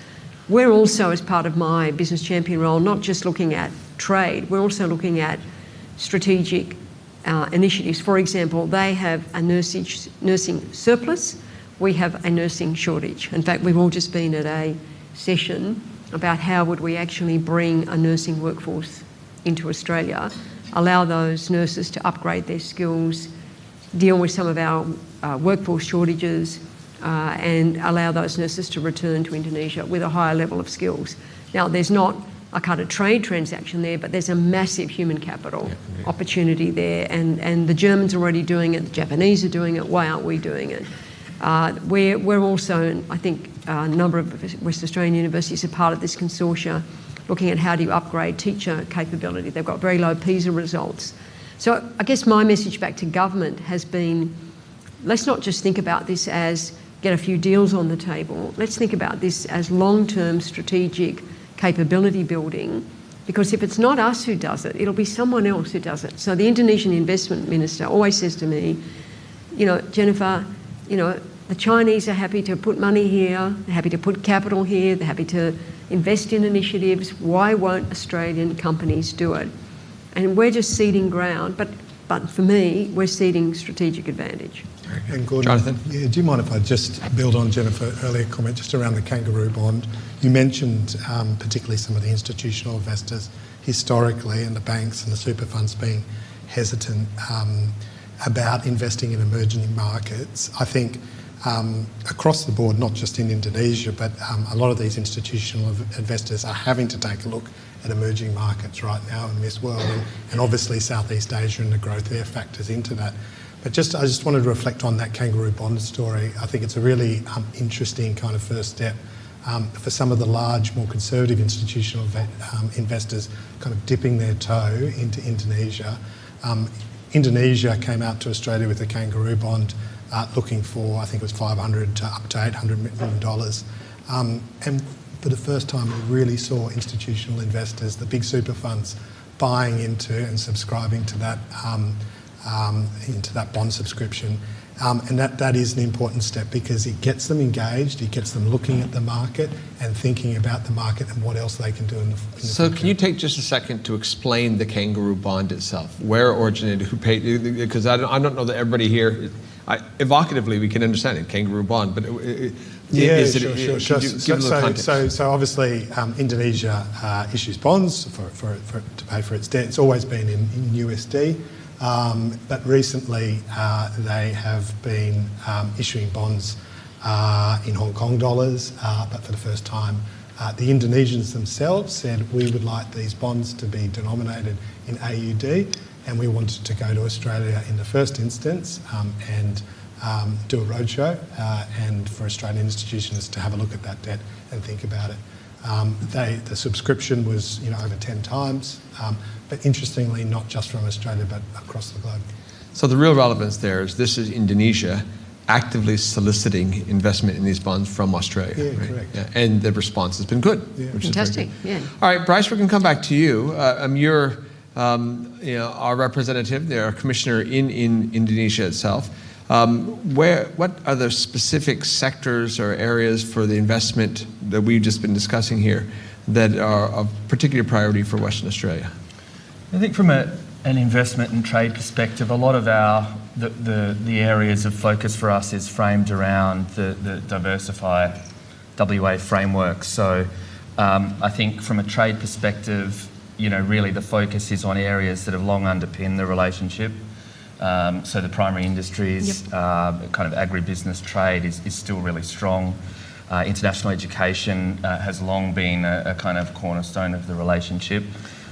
We're also, as part of my business champion role, not just looking at trade, we're also looking at strategic initiatives. For example, they have a nursing surplus, we have a nursing shortage. In fact, we've all just been at a session about how would we actually bring a nursing workforce into Australia, allow those nurses to upgrade their skills, deal with some of our workforce shortages, and allow those nurses to return to Indonesia with a higher level of skills. Now, there's not a kind of trade transaction there, but there's a massive human capital opportunity there, and the Germans are already doing it, the Japanese are doing it, why aren't we doing it? We're also, I think, a number of West Australian universities are part of this consortia, looking at how do you upgrade teacher capability. They've got very low PISA results. So I guess my message back to government has been, let's not just think about this as get a few deals on the table. Let's think about this as long-term strategic capability building, because if it's not us who does it, it'll be someone else who does it. So the Indonesian investment minister always says to me, you know, Jennifer, you know, the Chinese are happy to put money here, they're happy to put capital here, they're happy to invest in initiatives. Why won't Australian companies do it? And we're just ceding ground, but for me, we're ceding strategic advantage. And Gordon, Jonathan? Yeah, do you mind if I just build on Jennifer's earlier comment just around the kangaroo bond? You mentioned particularly some of the institutional investors historically and the banks and the super funds being hesitant about investing in emerging markets. I think across the board, not just in Indonesia, but a lot of these institutional investors are having to take a look at emerging markets right now in this world, and obviously Southeast Asia and the growth there factors into that. But I just wanted to reflect on that kangaroo bond story. I think it's a really interesting kind of first step for some of the large, more conservative institutional investors kind of dipping their toe into Indonesia. Indonesia came out to Australia with a kangaroo bond looking for, I think it was $500 to up to $800 million. And for the first time, we really saw institutional investors, the big super funds, buying into and subscribing to that bond subscription. And that is an important step because it gets them engaged, it gets them looking at the market and thinking about the market and what else they can do in the future. So can you take just a second to explain the kangaroo bond itself? Where it originated, who paid, because I don't know that everybody here, evocatively we can understand it, kangaroo bond, but sure. So obviously Indonesia issues bonds to pay for its debt. It's always been in USD. But recently they have been issuing bonds in Hong Kong dollars, but for the first time the Indonesians themselves said we would like these bonds to be denominated in AUD, and we wanted to go to Australia in the first instance and do a roadshow and for Australian institutions to have a look at that debt and think about it. The subscription was over 10 times. But interestingly, not just from Australia, but across the globe. So the real relevance there is this is Indonesia actively soliciting investment in these bonds from Australia. Yeah, right? correct. Yeah. And the response has been good, which Fantastic. is very good. Yeah. All right, Bryce, we can come back to you. You're our representative, our commissioner in Indonesia itself. What are the specific sectors or areas for the investment that we've just been discussing here that are of particular priority for Western Australia? I think from an investment and trade perspective, a lot of the areas of focus for us is framed around the Diversify WA framework. So I think from a trade perspective, really the focus is on areas that have long underpinned the relationship. So the primary industries, kind of agribusiness trade is still really strong. International education has long been a kind of cornerstone of the relationship.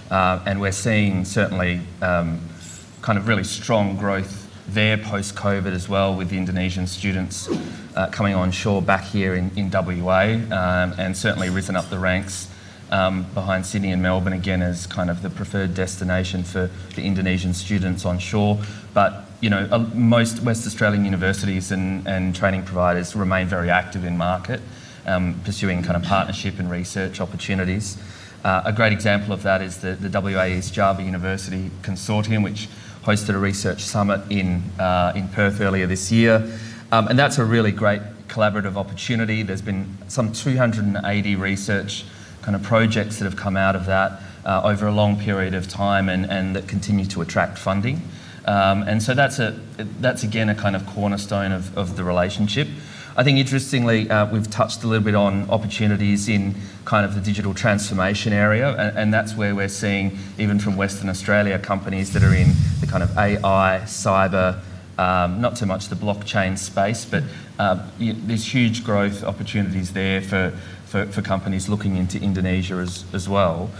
And we're seeing certainly kind of really strong growth there post-COVID as well, with the Indonesian students coming on shore back here in WA, and certainly risen up the ranks behind Sydney and Melbourne again as kind of the preferred destination for the Indonesian students on shore. But most West Australian universities and training providers remain very active in market, pursuing kind of partnership and research opportunities. A great example of that is the WA East Java University Consortium, which hosted a research summit in Perth earlier this year. And that's a really great collaborative opportunity. There's been some 280 research kind of projects that have come out of that over a long period of time and that continue to attract funding. And so that's again a kind of cornerstone of the relationship. I think interestingly, we've touched a little bit on opportunities in kind of the digital transformation area, and that's where we're seeing, even from Western Australia, companies that are in the kind of AI, cyber, not so much the blockchain space, but there's huge growth opportunities there for companies looking into Indonesia as well.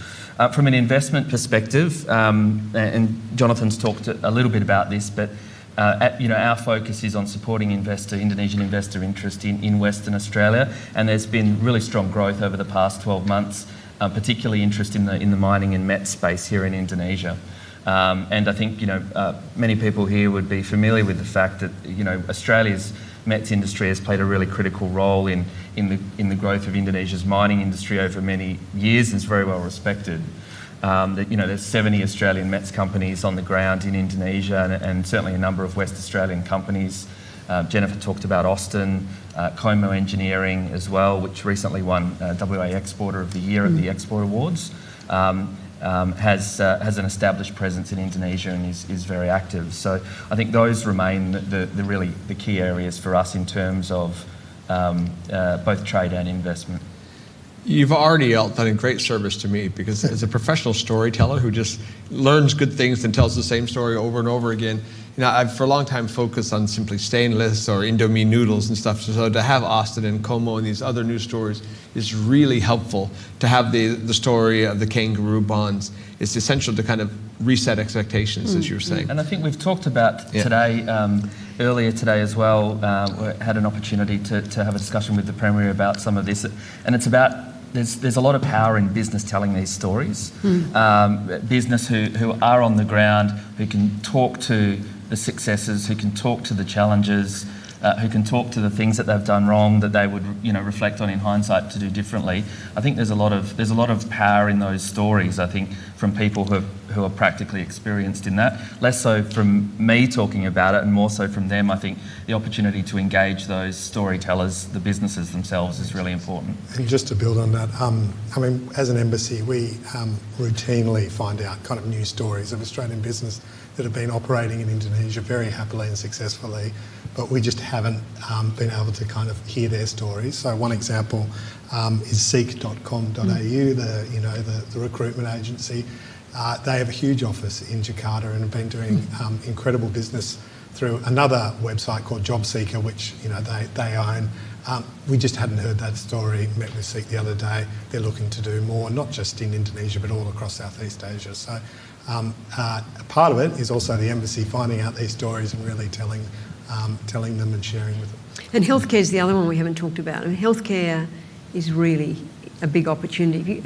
From an investment perspective, and Jonathan's talked a little bit about this, but our focus is on supporting Indonesian investor interest in Western Australia, and there's been really strong growth over the past 12 months, particularly interest in the mining and met space here in Indonesia. And I think many people here would be familiar with the fact that Australia's METS industry has played a really critical role in the growth of Indonesia's mining industry over many years and is very well respected. There's 70 Australian METS companies on the ground in Indonesia, and certainly a number of West Australian companies. Jennifer talked about Austin, Como Engineering as well, which recently won WA Exporter of the Year at the Export Awards. Has an established presence in Indonesia and is very active. So I think those remain the key areas for us in terms of both trade and investment. You've already done a great service to me, because as a professional storyteller who just learns good things and tells the same story over and over again, I've for a long time focused on simply stainless or Indomie noodles and stuff. So to have Austin and Como and these other news stories is really helpful. To have the story of the kangaroo bonds, it's essential to kind of reset expectations, as you were saying. And I think we've talked about today, earlier today as well, we had an opportunity to have a discussion with the Premier about some of this, and it's about there's a lot of power in business telling these stories. Business who are on the ground, who can talk to the successes, who can talk to the challenges, who can talk to the things that they've done wrong that they would reflect on in hindsight to do differently. I think there's a lot of power in those stories, I think, from people who are practically experienced in that. Less so from me talking about it, and more so from them. I think the opportunity to engage those storytellers, the businesses themselves, is really important. And just to build on that, as an embassy, we routinely find out kind of news stories of Australian business that have been operating in Indonesia very happily and successfully, but we just haven't been able to kind of hear their stories. So one example is seek.com.au, the recruitment agency. They have a huge office in Jakarta and have been doing incredible business through another website called Job Seeker, which they own. We just hadn't heard that story. Met with Seek the other day. They're looking to do more, not just in Indonesia, but all across Southeast Asia. So part of it is also the embassy finding out these stories and really telling them and sharing with them. And healthcare is the other one we haven't talked about. Healthcare is really a big opportunity.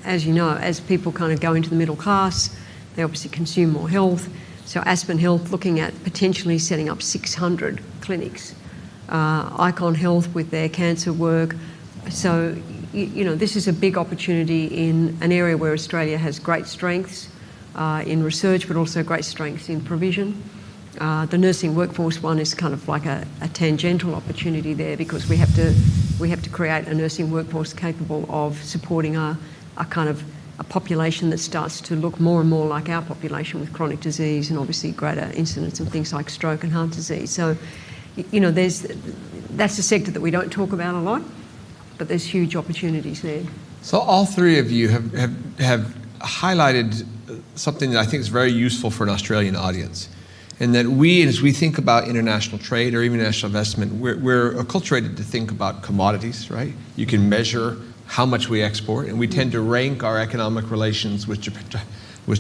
As people kind of go into the middle class, they obviously consume more health. So Aspen Health looking at potentially setting up 600 clinics. Icon Health with their cancer work. So, this is a big opportunity in an area where Australia has great strengths in research, but also great strengths in provision. The nursing workforce one is kind of like a tangential opportunity there, because we have to create a nursing workforce capable of supporting a kind of a population that starts to look more and more like our population, with chronic disease and obviously greater incidence of things like stroke and heart disease. So, you know, that's a sector that we don't talk about a lot, but there's huge opportunities there. So all three of you have highlighted something that I think is very useful for an Australian audience. And that as we think about international trade or even international investment, we're acculturated to think about commodities, right? You can measure how much we export, and we tend to rank our economic relations with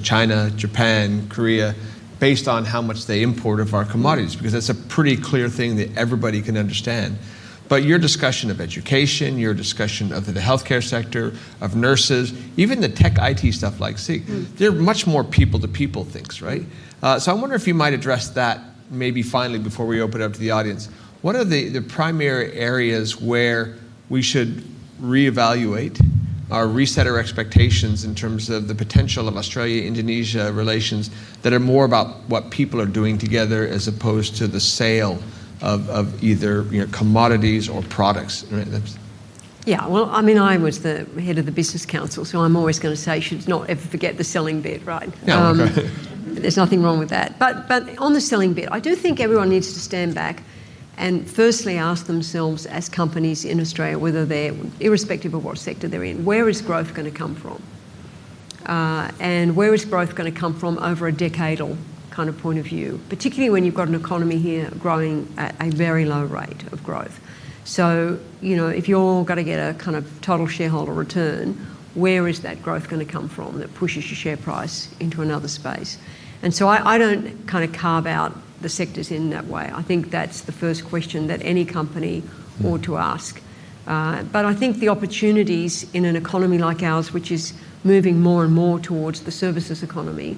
China, Japan, Korea, based on how much they import of our commodities, because that's a pretty clear thing that everybody can understand. But your discussion of education, your discussion of the healthcare sector, of nurses, even the tech IT stuff like SIG, they're much more people-to-people things, right? So I wonder if you might address that maybe finally before we open it up to the audience. What are the primary areas where we should reevaluate or reset our expectations in terms of the potential of Australia-Indonesia relations that are more about what people are doing together as opposed to the sale of either commodities or products? Right? Yeah, well, I mean, I was the head of the Business Council, so I'm always going to say you should not ever forget the selling bit, right? Yeah, okay. There's nothing wrong with that. But on the selling bit, I do think everyone needs to stand back and firstly ask themselves, as companies in Australia, whether they're, irrespective of what sector they're in, where is growth going to come from? And where is growth going to come from over a decadal kind of point of view, particularly when you've got an economy here growing at a very low rate of growth. So, you know, if you're going to get a kind of total shareholder return, where is that growth going to come from that pushes your share price into another space? And so I don't kind of carve out the sectors in that way. I think that's the first question that any company ought to ask. But I think the opportunities in an economy like ours, which is moving more and more towards the services economy,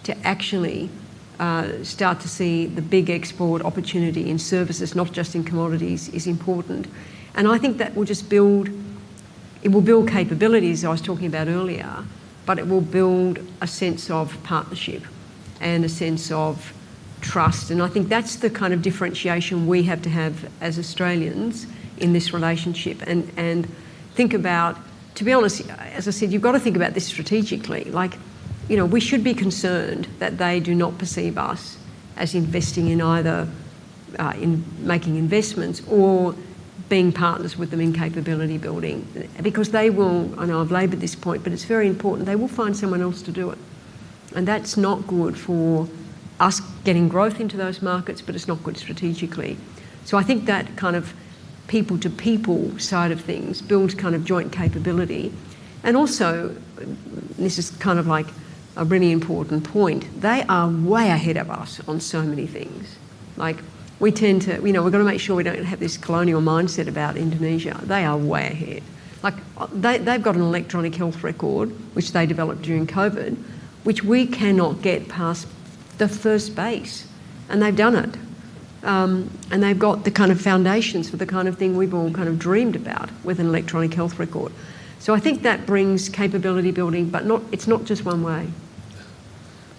to actually start to see the big export opportunity in services, not just in commodities, is important. And I think that will just build capabilities I was talking about earlier, but it will build a sense of partnership and a sense of trust. And I think that's the kind of differentiation we have to have as Australians in this relationship, and think about, to be honest, as I said, you've got to think about this strategically. Like, you know, we should be concerned that they do not perceive us as investing in either in making investments or being partners with them in capability building, because they will, I know I've laboured this point, but it's very important, they will find someone else to do it. And that's not good for us getting growth into those markets, but it's not good strategically. So I think that kind of people-to-people side of things builds kind of joint capability. And also, this is kind of like a really important point, they are way ahead of us on so many things. Like, we tend to, you know, we've got to make sure we don't have this colonial mindset about Indonesia. They are way ahead. Like, they've got an electronic health record, which they developed during COVID, which we cannot get past the first base, and they've done it. And they've got the kind of foundations for the kind of thing we've all kind of dreamed about with an electronic health record. So I think that brings capability building, but it's not just one way.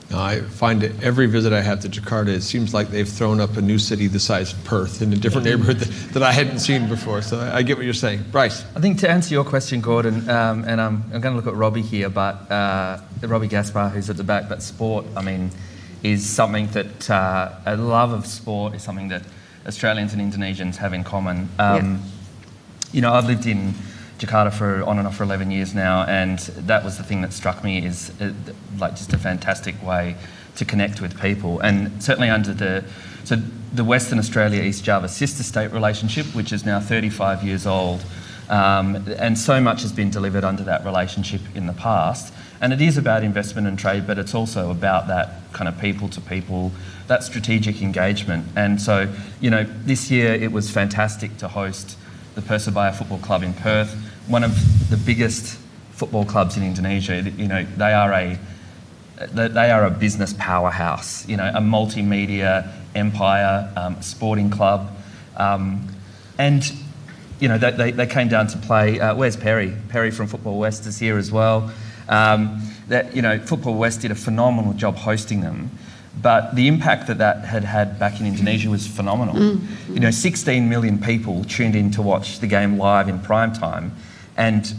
No, I find that every visit I have to Jakarta, it seems like they've thrown up a new city the size of Perth in a different neighbourhood that I hadn't seen before. So I get what you're saying. Bryce. I think to answer your question, Gordon, and I'm going to look at Robbie here, but Robbie Gaspar, who's at the back, but sport, I mean, is something that a love of sport is something that Australians and Indonesians have in common. You know, I've lived in Jakarta for on and off for 11 years now, and that was the thing that struck me is like just a fantastic way to connect with people. And certainly under the Western Australia East Java sister state relationship, which is now 35 years old, and so much has been delivered under that relationship in the past. And it is about investment and trade, but it's also about that kind of people to people, that strategic engagement. And so, you know, this year it was fantastic to host the Persebaya Football Club in Perth, one of the biggest football clubs in Indonesia. You know, they are a business powerhouse, you know, a multimedia empire, sporting club. And, you know, they came down to play. Where's Perry? Perry from Football West is here as well. You know, Football West did a phenomenal job hosting them. But the impact that had back in Indonesia was phenomenal. 16 million people tuned in to watch the game live in prime time, and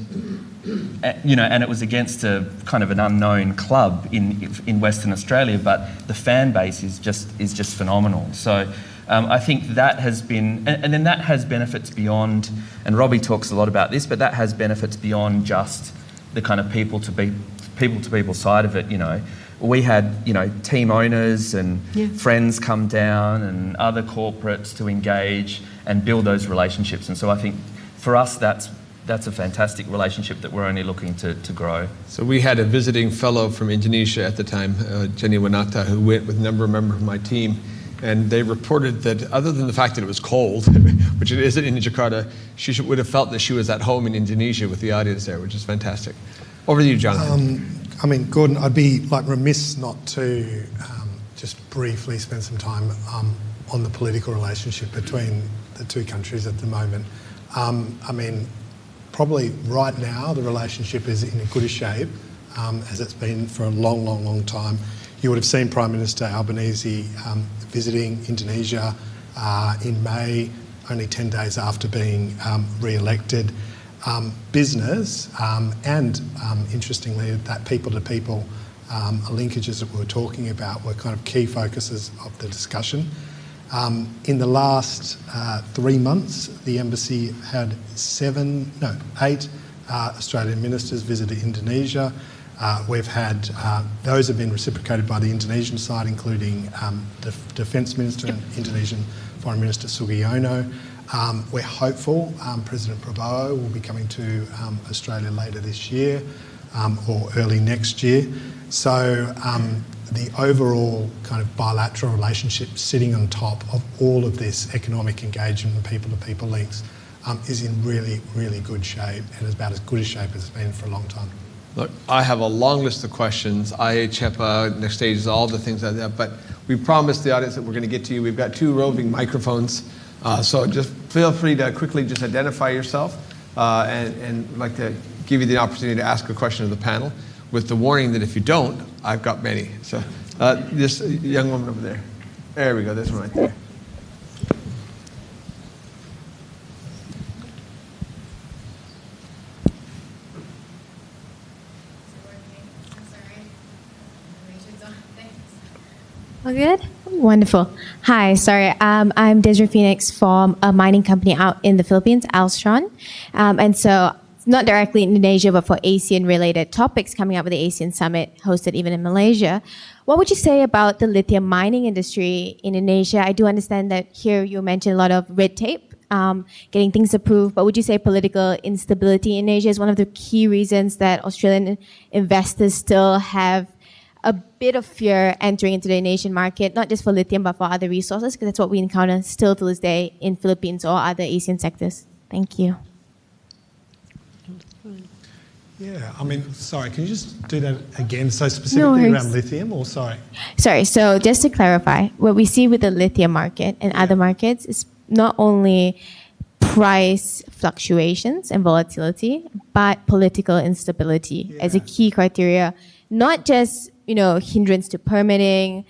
and it was against a kind of an unknown club in Western Australia, but the fan base is just phenomenal. So I think that has been, and then that has benefits beyond, and Robbie talks a lot about this, but that has benefits beyond just the kind of people to people side of it. We had team owners and friends come down and other corporates to engage and build those relationships, and so I think for us that's a fantastic relationship that we're only looking to grow. So we had a visiting fellow from Indonesia at the time, Jenny Wanata, who went with a number of members of my team, and they reported that other than the fact that it was cold, which it isn't in Jakarta, she would have felt that she was at home in Indonesia with the audience there, which is fantastic. Over to you, Jonathan. Gordon, I'd be remiss not to just briefly spend some time on the political relationship between the two countries at the moment. Probably right now the relationship is in a good shape, as it's been for a long time. You would have seen Prime Minister Albanese visiting Indonesia in May, only 10 days after being re-elected. Business and interestingly, that people-to-people linkages that we were talking about were kind of key focuses of the discussion. In the last 3 months, the embassy had 8 Australian ministers visited Indonesia. We've had, those have been reciprocated by the Indonesian side, including the Defence Minister and Indonesian Foreign Minister Sugiono. We're hopeful President Prabowo will be coming to Australia later this year or early next year. So the overall kind of bilateral relationship sitting on top of all of this economic engagement and people-to-people links is in really good shape, and is about as good a shape as it's been for a long time. Look, I have a long list of questions, IA-CEPA, next stages, all the things like that, but we promised the audience that we're going to get to you. We've got 2 roving microphones, so just feel free to quickly just identify yourself and I'd like to give you the opportunity to ask a question of the panel, with the warning that if you don't, I've got many. So this young woman over there. There we go, this one right there. All good? Wonderful. Hi, sorry. I'm Desiree Phoenix from a mining company out in the Philippines, Alstron. And so not directly in Indonesia, but for ASEAN-related topics coming up with the ASEAN Summit hosted even in Malaysia. What would you say about the lithium mining industry in Indonesia? I do understand that here you mentioned a lot of red tape, getting things approved, but would you say political instability in Asia is one of the key reasons that Australian investors still have a bit of fear entering into the Indonesian market, not just for lithium, but for other resources, because that's what we encounter still to this day in Philippines or other ASEAN sectors? Thank you. Yeah, sorry, can you just do that again? So specifically around lithium, or sorry? Sorry, so just to clarify, what we see with the lithium market and other markets is not only price fluctuations and volatility, but political instability as a key criteria, not just hindrance to permitting,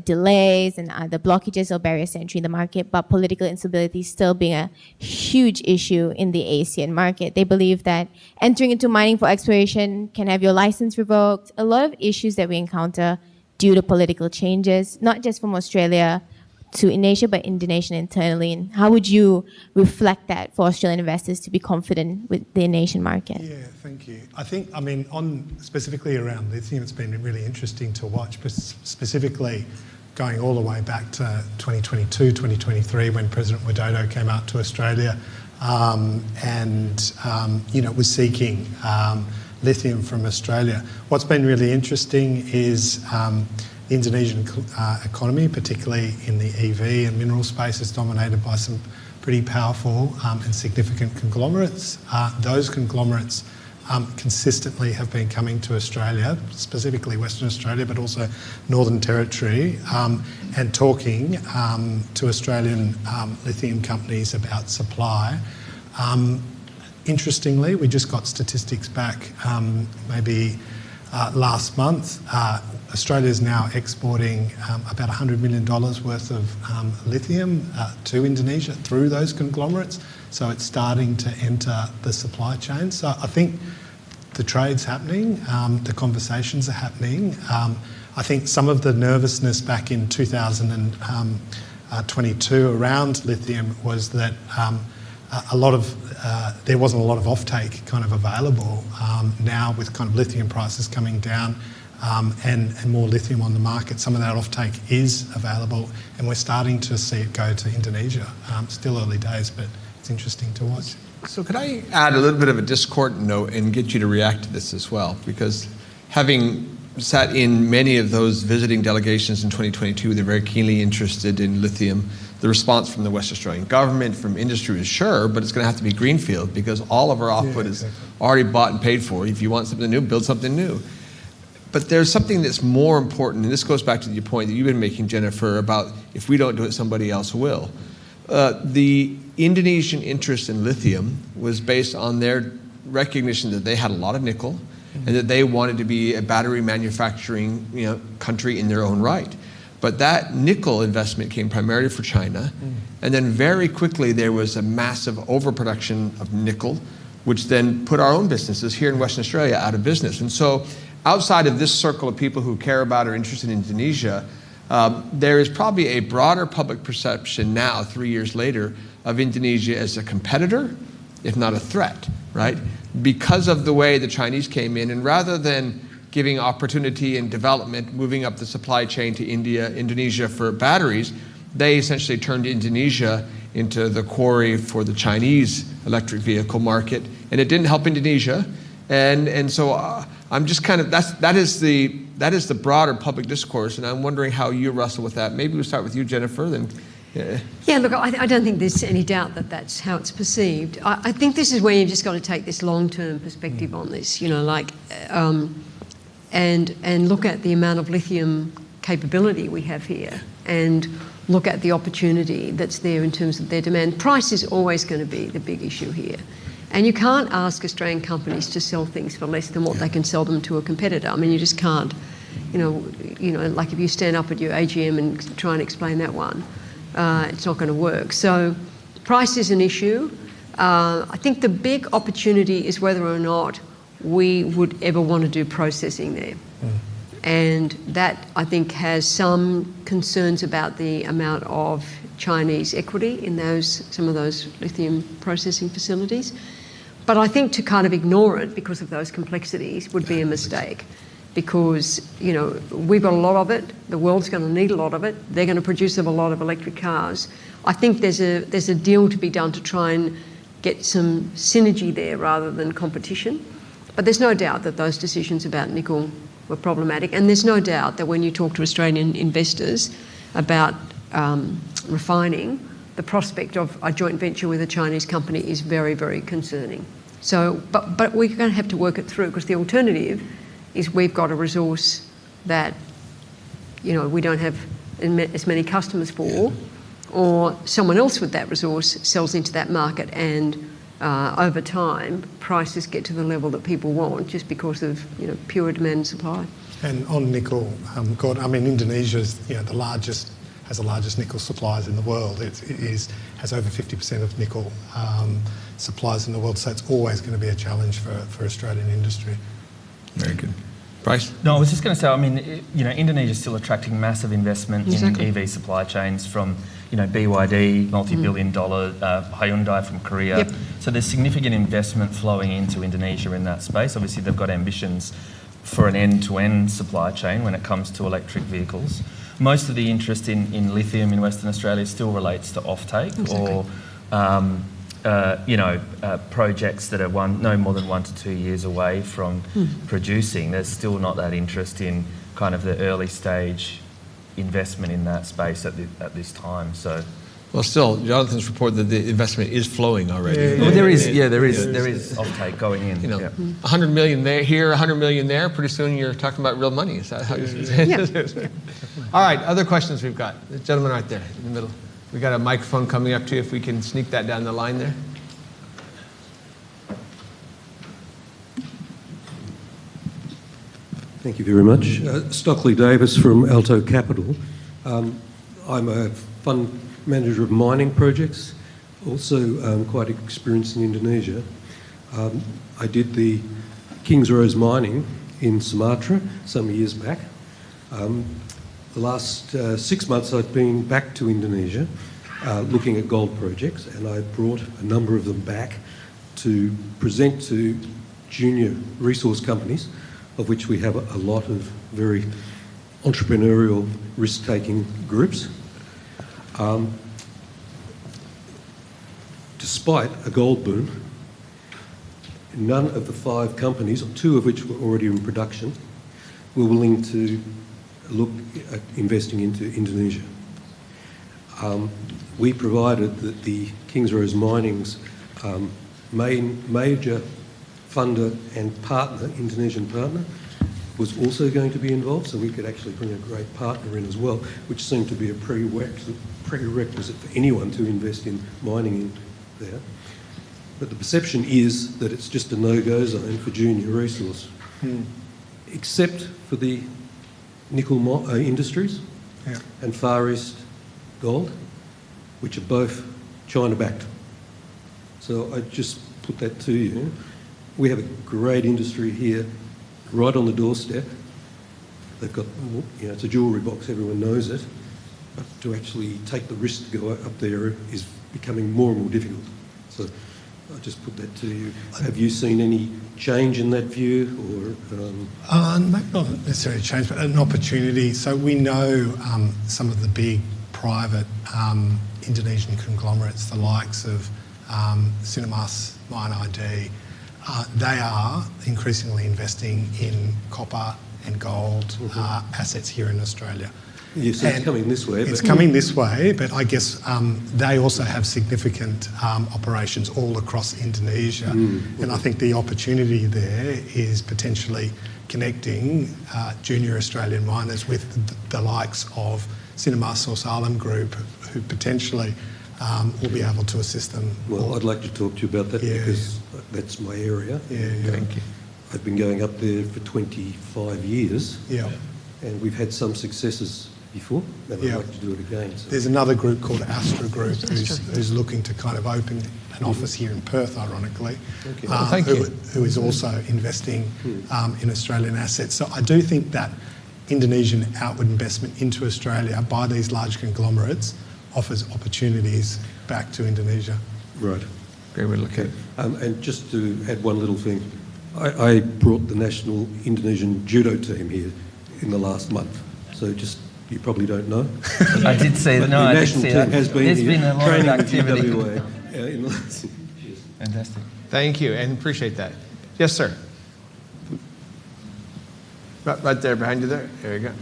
delays and other blockages or barriers to entry in the market, but political instability still being a huge issue in the ASEAN market. They believe that entering into mining for exploration can have your license revoked. A lot of issues that we encounter due to political changes, not just from Australia to Indonesia, but Indonesia internally. And how would you reflect that for Australian investors to be confident with the Indonesian market? Yeah, thank you. I think, on specifically around lithium, it's been really interesting to watch, but specifically going all the way back to 2022, 2023, when President Widodo came out to Australia and was seeking lithium from Australia. What's been really interesting is the Indonesian economy, particularly in the EV and mineral space, is dominated by some pretty powerful and significant conglomerates. Those conglomerates consistently have been coming to Australia, specifically Western Australia, but also Northern Territory, and talking to Australian lithium companies about supply. Interestingly, we just got statistics back maybe last month. Australia is now exporting about $100 million worth of lithium to Indonesia through those conglomerates. So it's starting to enter the supply chain. So I think the trade's happening, the conversations are happening. I think some of the nervousness back in 2022 around lithium was that there wasn't a lot of offtake kind of available. Now with kind of lithium prices coming down and more lithium on the market, some of that offtake is available, and we're starting to see it go to Indonesia. Still early days, but it's interesting to watch. So could I add a little bit of a discordant note and get you to react to this as well? Because having sat in many of those visiting delegations in 2022, they're very keenly interested in lithium. The response from the West Australian government, from industry is sure, but it's going to have to be greenfield because all of our output is already bought and paid for. If you want something new, build something new. But there's something that's more important, and this goes back to the point that you've been making, Jennifer, about if we don't do it, somebody else will. The Indonesian interest in lithium was based on their recognition that they had a lot of nickel and that they wanted to be a battery manufacturing country in their own right. But that nickel investment came primarily for China, and then very quickly there was a massive overproduction of nickel, which then put our own businesses here in Western Australia out of business. And so outside of this circle of people who care about or are interested in Indonesia, there is probably a broader public perception now, 3 years later, of Indonesia as a competitor, if not a threat, right? Because of the way the Chinese came in, and rather than giving opportunity and development, moving up the supply chain to Indonesia for batteries, they essentially turned Indonesia into the quarry for the Chinese electric vehicle market, and it didn't help Indonesia. And so I'm just kind of, that is the broader public discourse, and I'm wondering how you wrestle with that. Maybe we'll start with you, Jennifer, then. Yeah, look, I don't think there's any doubt that that's how it's perceived. I think this is where you've just got to take this long-term perspective on this, and look at the amount of lithium capability we have here and look at the opportunity that's there in terms of their demand. Price is always going to be the big issue here. And you can't ask Australian companies to sell things for less than what they can sell them to a competitor. I mean, you just can't. Like if you stand up at your AGM and try and explain that one, it's not going to work. So price is an issue. I think the big opportunity is whether or not we would ever want to do processing there. And that, I think, has some concerns about the amount of Chinese equity in some of those lithium processing facilities. But I think to kind of ignore it because of those complexities would be a mistake, because we've got a lot of it, the world's going to need a lot of it, they're going to produce a lot of electric cars. I think there's a deal to be done to try and get some synergy there rather than competition. But there's no doubt that those decisions about nickel were problematic, and there's no doubt that when you talk to Australian investors about refining, the prospect of a joint venture with a Chinese company is very, very concerning. So, but we're going to have to work it through, because the alternative is we've got a resource that we don't have as many customers for, or someone else with that resource sells into that market, and over time prices get to the level that people want just because of pure demand and supply. And on nickel, Gordon, I mean, Indonesia is has the largest nickel suppliers in the world. It has over 50% of nickel suppliers in the world, so it's always going to be a challenge for Australian industry. Very good. Bryce? No, I was just going to say, I mean, Indonesia is still attracting massive investment in EV supply chains from, BYD, multi-billion dollar, Hyundai from Korea. Yep. So there's significant investment flowing into Indonesia in that space. Obviously, they've got ambitions for an end-to-end supply chain when it comes to electric vehicles. Most of the interest in lithium in Western Australia still relates to offtake or projects that are no more than 1 to 2 years away from producing. There's still not that interest in kind of the early stage investment in that space at this time. So, well, still, Jonathan's report that the investment is flowing already. Well, there is offtake going in. $100 million here, $100 million there. Pretty soon you're talking about real money. Is that how you say it? All right, other questions we've got. The gentleman right there in the middle. We got a microphone coming up to you, if we can sneak that down the line there. Thank you very much. Stockley Davis from Alto Capital. I'm a fund manager of mining projects, also quite experienced in Indonesia. I did the King's Rose mining in Sumatra some years back. The last 6 months I've been back to Indonesia looking at gold projects, and I brought a number of them back to present to junior resource companies, of which we have a lot of very entrepreneurial, risk-taking groups. Despite a gold boom, none of the 5 companies, or 2 of which were already in production, were willing to look at investing into Indonesia. We provided that the King's Rose Mining's major funder and partner, Indonesian partner, was also going to be involved, so we could actually bring a great partner in as well, which seemed to be a prerequisite for anyone to invest in mining in there. But the perception is that it's just a no-go zone for junior resource, except for the nickel industries and Far East Gold, which are both China-backed. So I just put that to you. We have a great industry here, right on the doorstep. They've got, it's a jewellery box, everyone knows it. But to actually take the risk to go up there is becoming more and more difficult. So I just put that to you. Have you seen any change in that view, or? Maybe not necessarily change, but an opportunity. So we know some of the big private Indonesian conglomerates, the likes of Cinemas, Mine ID. They are increasingly investing in copper and gold assets here in Australia. Yes, it's coming this way. It's coming this way, but I guess they also have significant operations all across Indonesia. And I think the opportunity there is potentially connecting junior Australian miners with the likes of Cinemas or Salem Group, who potentially will be able to assist them. Well, I'd like to talk to you about that because that's my area. Thank you. I've been going up there for 25 years. Yeah. And we've had some successes before, and I'd like to do it again. So. There's another group called Astra Group who's looking to kind of open an office here in Perth, ironically, who is also investing in Australian assets. So I do think that Indonesian outward investment into Australia by these large conglomerates offers opportunities back to Indonesia. Right. Great way to look at it. And just to add one little thing, I brought the national Indonesian judo team here in the last month. So just, you probably don't know. I did see that. No, the I did national see team that. has been There's here been a lot of training activity. with GWA in the last years. Fantastic. Thank you, and appreciate that. Yes, sir. Right there, behind you there. There you go.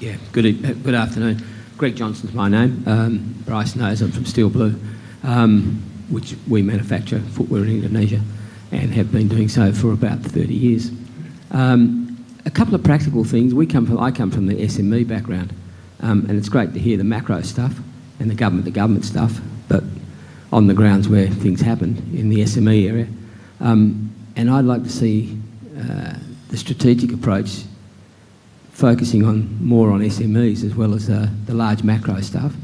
Yeah, good afternoon. Greg Johnson's my name. Bryce knows I'm from Steel Blue, which we manufacture footwear in Indonesia and have been doing so for about 30 years. A couple of practical things. I come from the SME background, and it's great to hear the macro stuff and the government stuff, but on the grounds where things happen in the SME area. And I'd like to see the strategic approach focusing more on SMEs as well as the large macro stuff.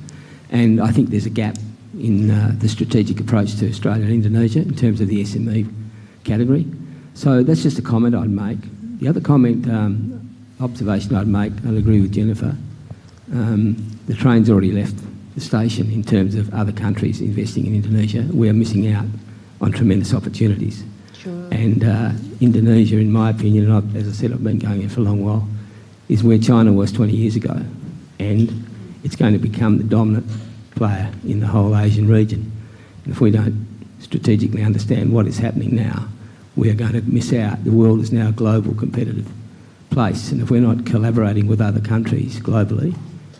And I think there's a gap in the strategic approach to Australia and Indonesia in terms of the SME category. So that's just a comment I'd make. The other comment, observation I'd make, I'll agree with Jennifer. The train's already left the station in terms of other countries investing in Indonesia. We're missing out on tremendous opportunities. Sure. And Indonesia, in my opinion, and as I said, I've been going here for a long while, is where China was 20 years ago. And it's going to become the dominant player in the whole Asian region. And if we don't strategically understand what is happening now, we are going to miss out. The world is now a global competitive place. And if we're not collaborating with other countries globally,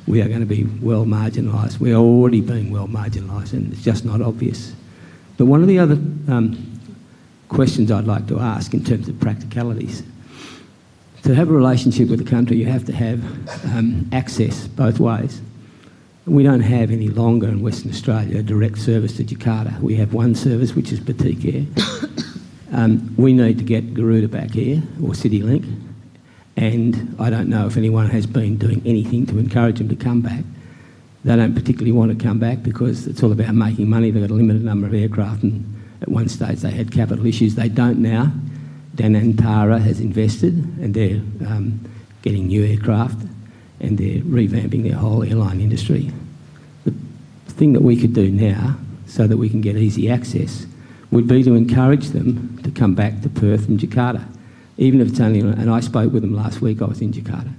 we are going to be well marginalised. We are already being well marginalised, and it's just not obvious. But one of the other questions I'd like to ask in terms of practicalities, to have a relationship with a country, you have to have access both ways. We don't have any longer in Western Australia a direct service to Jakarta. We have one service, which is Boutique Air. We need to get Garuda back here, or CityLink, and I don't know if anyone has been doing anything to encourage them to come back. They don't particularly want to come back because it's all about making money. They've got a limited number of aircraft, and at one stage they had capital issues. They don't now. Danantara has invested, and they're getting new aircraft, and they're revamping their whole airline industry. The thing that we could do now, so that we can get easy access, would be to encourage them to come back to Perth and Jakarta, even if it's only on, and I spoke with them last week, I was in Jakarta,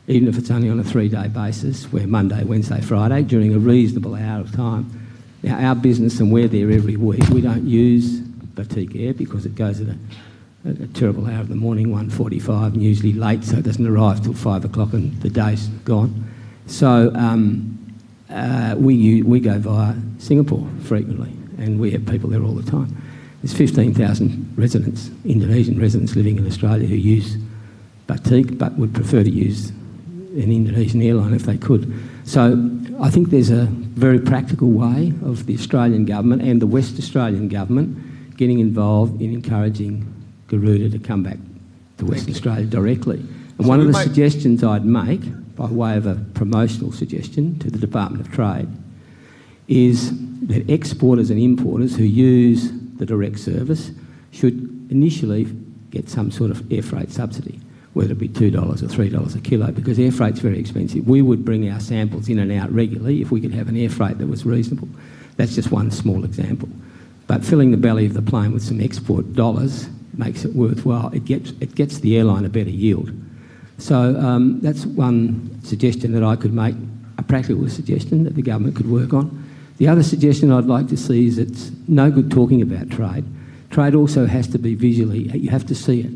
even if it's only on a 3-day basis, where Monday, Wednesday, Friday, during a reasonable hour of time. Now, our business, and we're there every week, we don't use Batik Air because it goes at a terrible hour of the morning, 1:45, and usually late, so it doesn't arrive till 5 o'clock and the day's gone. So we go via Singapore frequently, and we have people there all the time. There's 15,000 residents, Indonesian residents living in Australia who use Batik but would prefer to use an Indonesian airline if they could. So I think there's a very practical way of the Australian government and the West Australian government getting involved in encouraging Garuda to come back to Western Australia directly. And one of the suggestions I'd make, by way of a promotional suggestion to the Department of Trade, is that exporters and importers who use the direct service should initially get some sort of air freight subsidy, whether it be $2 or $3 a kilo, because air freight's very expensive. We would bring our samples in and out regularly if we could have an air freight that was reasonable. That's just one small example. But filling the belly of the plane with some export dollars makes it worthwhile. It gets the airline a better yield. So that's one suggestion that I could make, a practical suggestion that the government could work on. The other suggestion I'd like to see is it's no good talking about trade. Trade also has to be visually, you have to see it.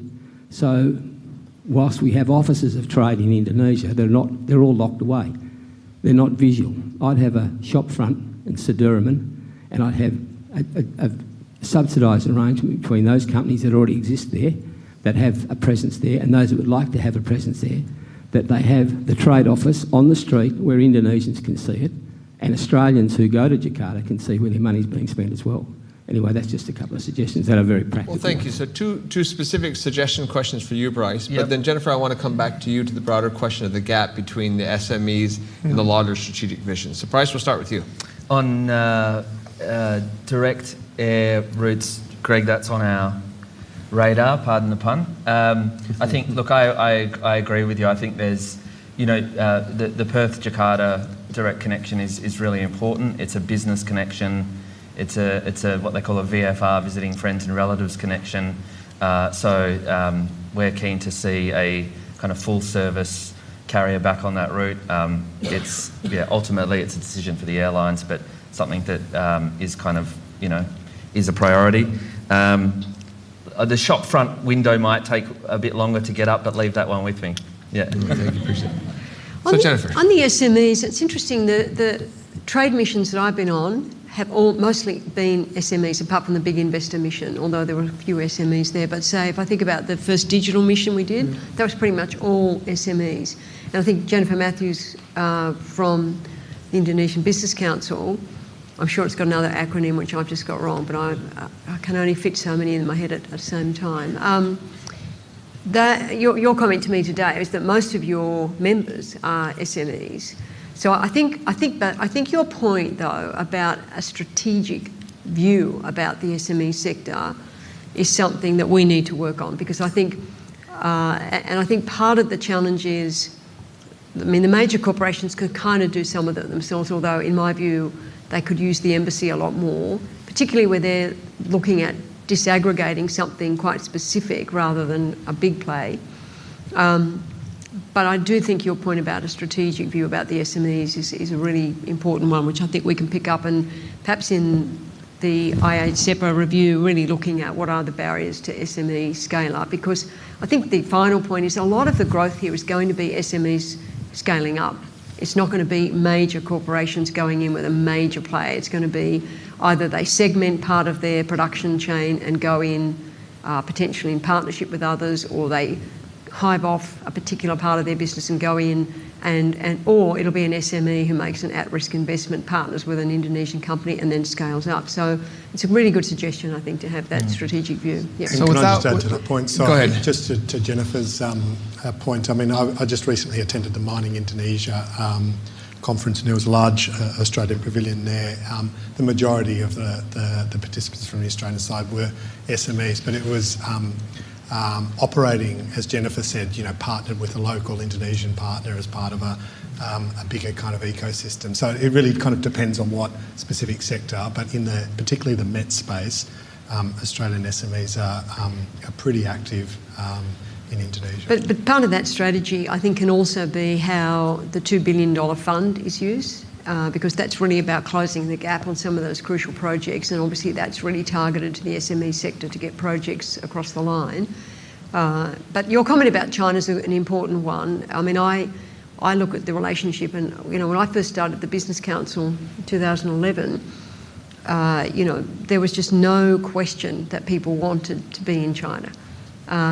So whilst we have offices of trade in Indonesia, they're all locked away. They're not visual. I'd have a shop front in Sudirman, and I'd have a subsidised arrangement between those companies that already exist there, that have a presence there, and those that would like to have a presence there, that they have the trade office on the street where Indonesians can see it, and Australians who go to Jakarta can see where their money's being spent as well. Anyway, that's just a couple of suggestions that are very practical. Well, thank you. So two specific suggestion questions for you, Bryce. Yep. But then, Jennifer, I want to come back to you to the broader question of the gap between the SMEs and the larger strategic vision. So, Bryce, we'll start with you. On direct air routes, Greg, that's on our radar, pardon the pun. I think, look, I agree with you. I think there's, the Perth-Jakarta direct connection is really important. It's a business connection. It's a what they call a VFR, visiting friends and relatives connection. So we're keen to see a kind of full service carrier back on that route. Ultimately it's a decision for the airlines, but something that is kind of, is a priority. The shop front window might take a bit longer to get up, but leave that one with me. Yeah. Thank you, appreciate it. So Jennifer. On the SMEs, it's interesting, the trade missions that I've been on have all mostly been SMEs, apart from the big investor mission, although there were a few SMEs there. But say, if I think about the first digital mission we did, that was pretty much all SMEs. And I think Jennifer Matthews from the Indonesian Business Council, I'm sure it's got another acronym which I've just got wrong, but I can only fit so many in my head at the same time. Your comment to me today is that most of your members are SMEs. So I think your point, though, about a strategic view about the SME sector is something that we need to work on, because I think, and I think part of the challenge is, the major corporations can kind of do some of it themselves, although in my view they could use the embassy a lot more, particularly where they're looking at disaggregating something quite specific rather than a big play. But I do think your point about a strategic view about the SMEs is a really important one, which I think we can pick up, and perhaps in the IA-CEPA review, really looking at what are the barriers to SME scale up, because I think the final point is a lot of the growth here is going to be SMEs scaling up. It's not going to be major corporations going in with a major play. It's going to be either they segment part of their production chain and go in potentially in partnership with others, or they hive off a particular part of their business and go in, or it'll be an SME who makes an at-risk investment, partners with an Indonesian company, and then scales up. So it's a really good suggestion, I think, to have that strategic view. Yeah. So can I just add to that point? So go ahead. Just to Jennifer's point, I mean, I just recently attended the Mining Indonesia conference, and there was a large Australian pavilion there. The majority of the participants from the Australian side were SMEs, but it was operating, as Jennifer said, partnered with a local Indonesian partner as part of a bigger kind of ecosystem. So it really kind of depends on what specific sector, but in particularly the MET space, Australian SMEs are pretty active in Indonesia. But part of that strategy, I think, can also be how the $2 billion fund is used, because that's really about closing the gap on some of those crucial projects, and obviously that's really targeted to the SME sector to get projects across the line. But your comment about China is an important one. I mean, I look at the relationship, and when I first started the Business Council in 2011, there was just no question that people wanted to be in China.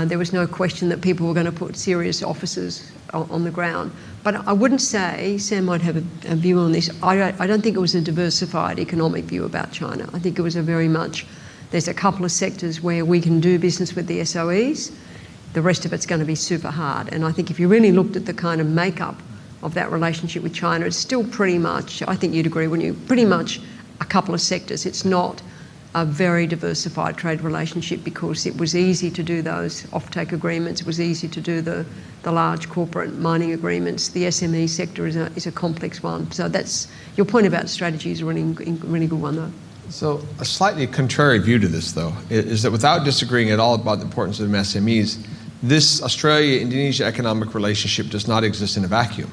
There was no question that people were going to put serious offices on the ground. But I wouldn't say, Sam might have a view on this, I don't think it was a diversified economic view about China. I think it was a very much, there's a couple of sectors where we can do business with the SOEs, the rest of it's going to be super hard. And I think if you really looked at the kind of makeup of that relationship with China, it's still pretty much, I think you'd agree, wouldn't you, pretty much a couple of sectors. It's not a very diversified trade relationship, because it was easy to do those offtake agreements. It was easy to do the large corporate mining agreements. The SME sector is a complex one. So that's, your point about strategy is a really good one, though. So a slightly contrary view to this, though, is that without disagreeing at all about the importance of SMEs, this Australia-Indonesia economic relationship does not exist in a vacuum.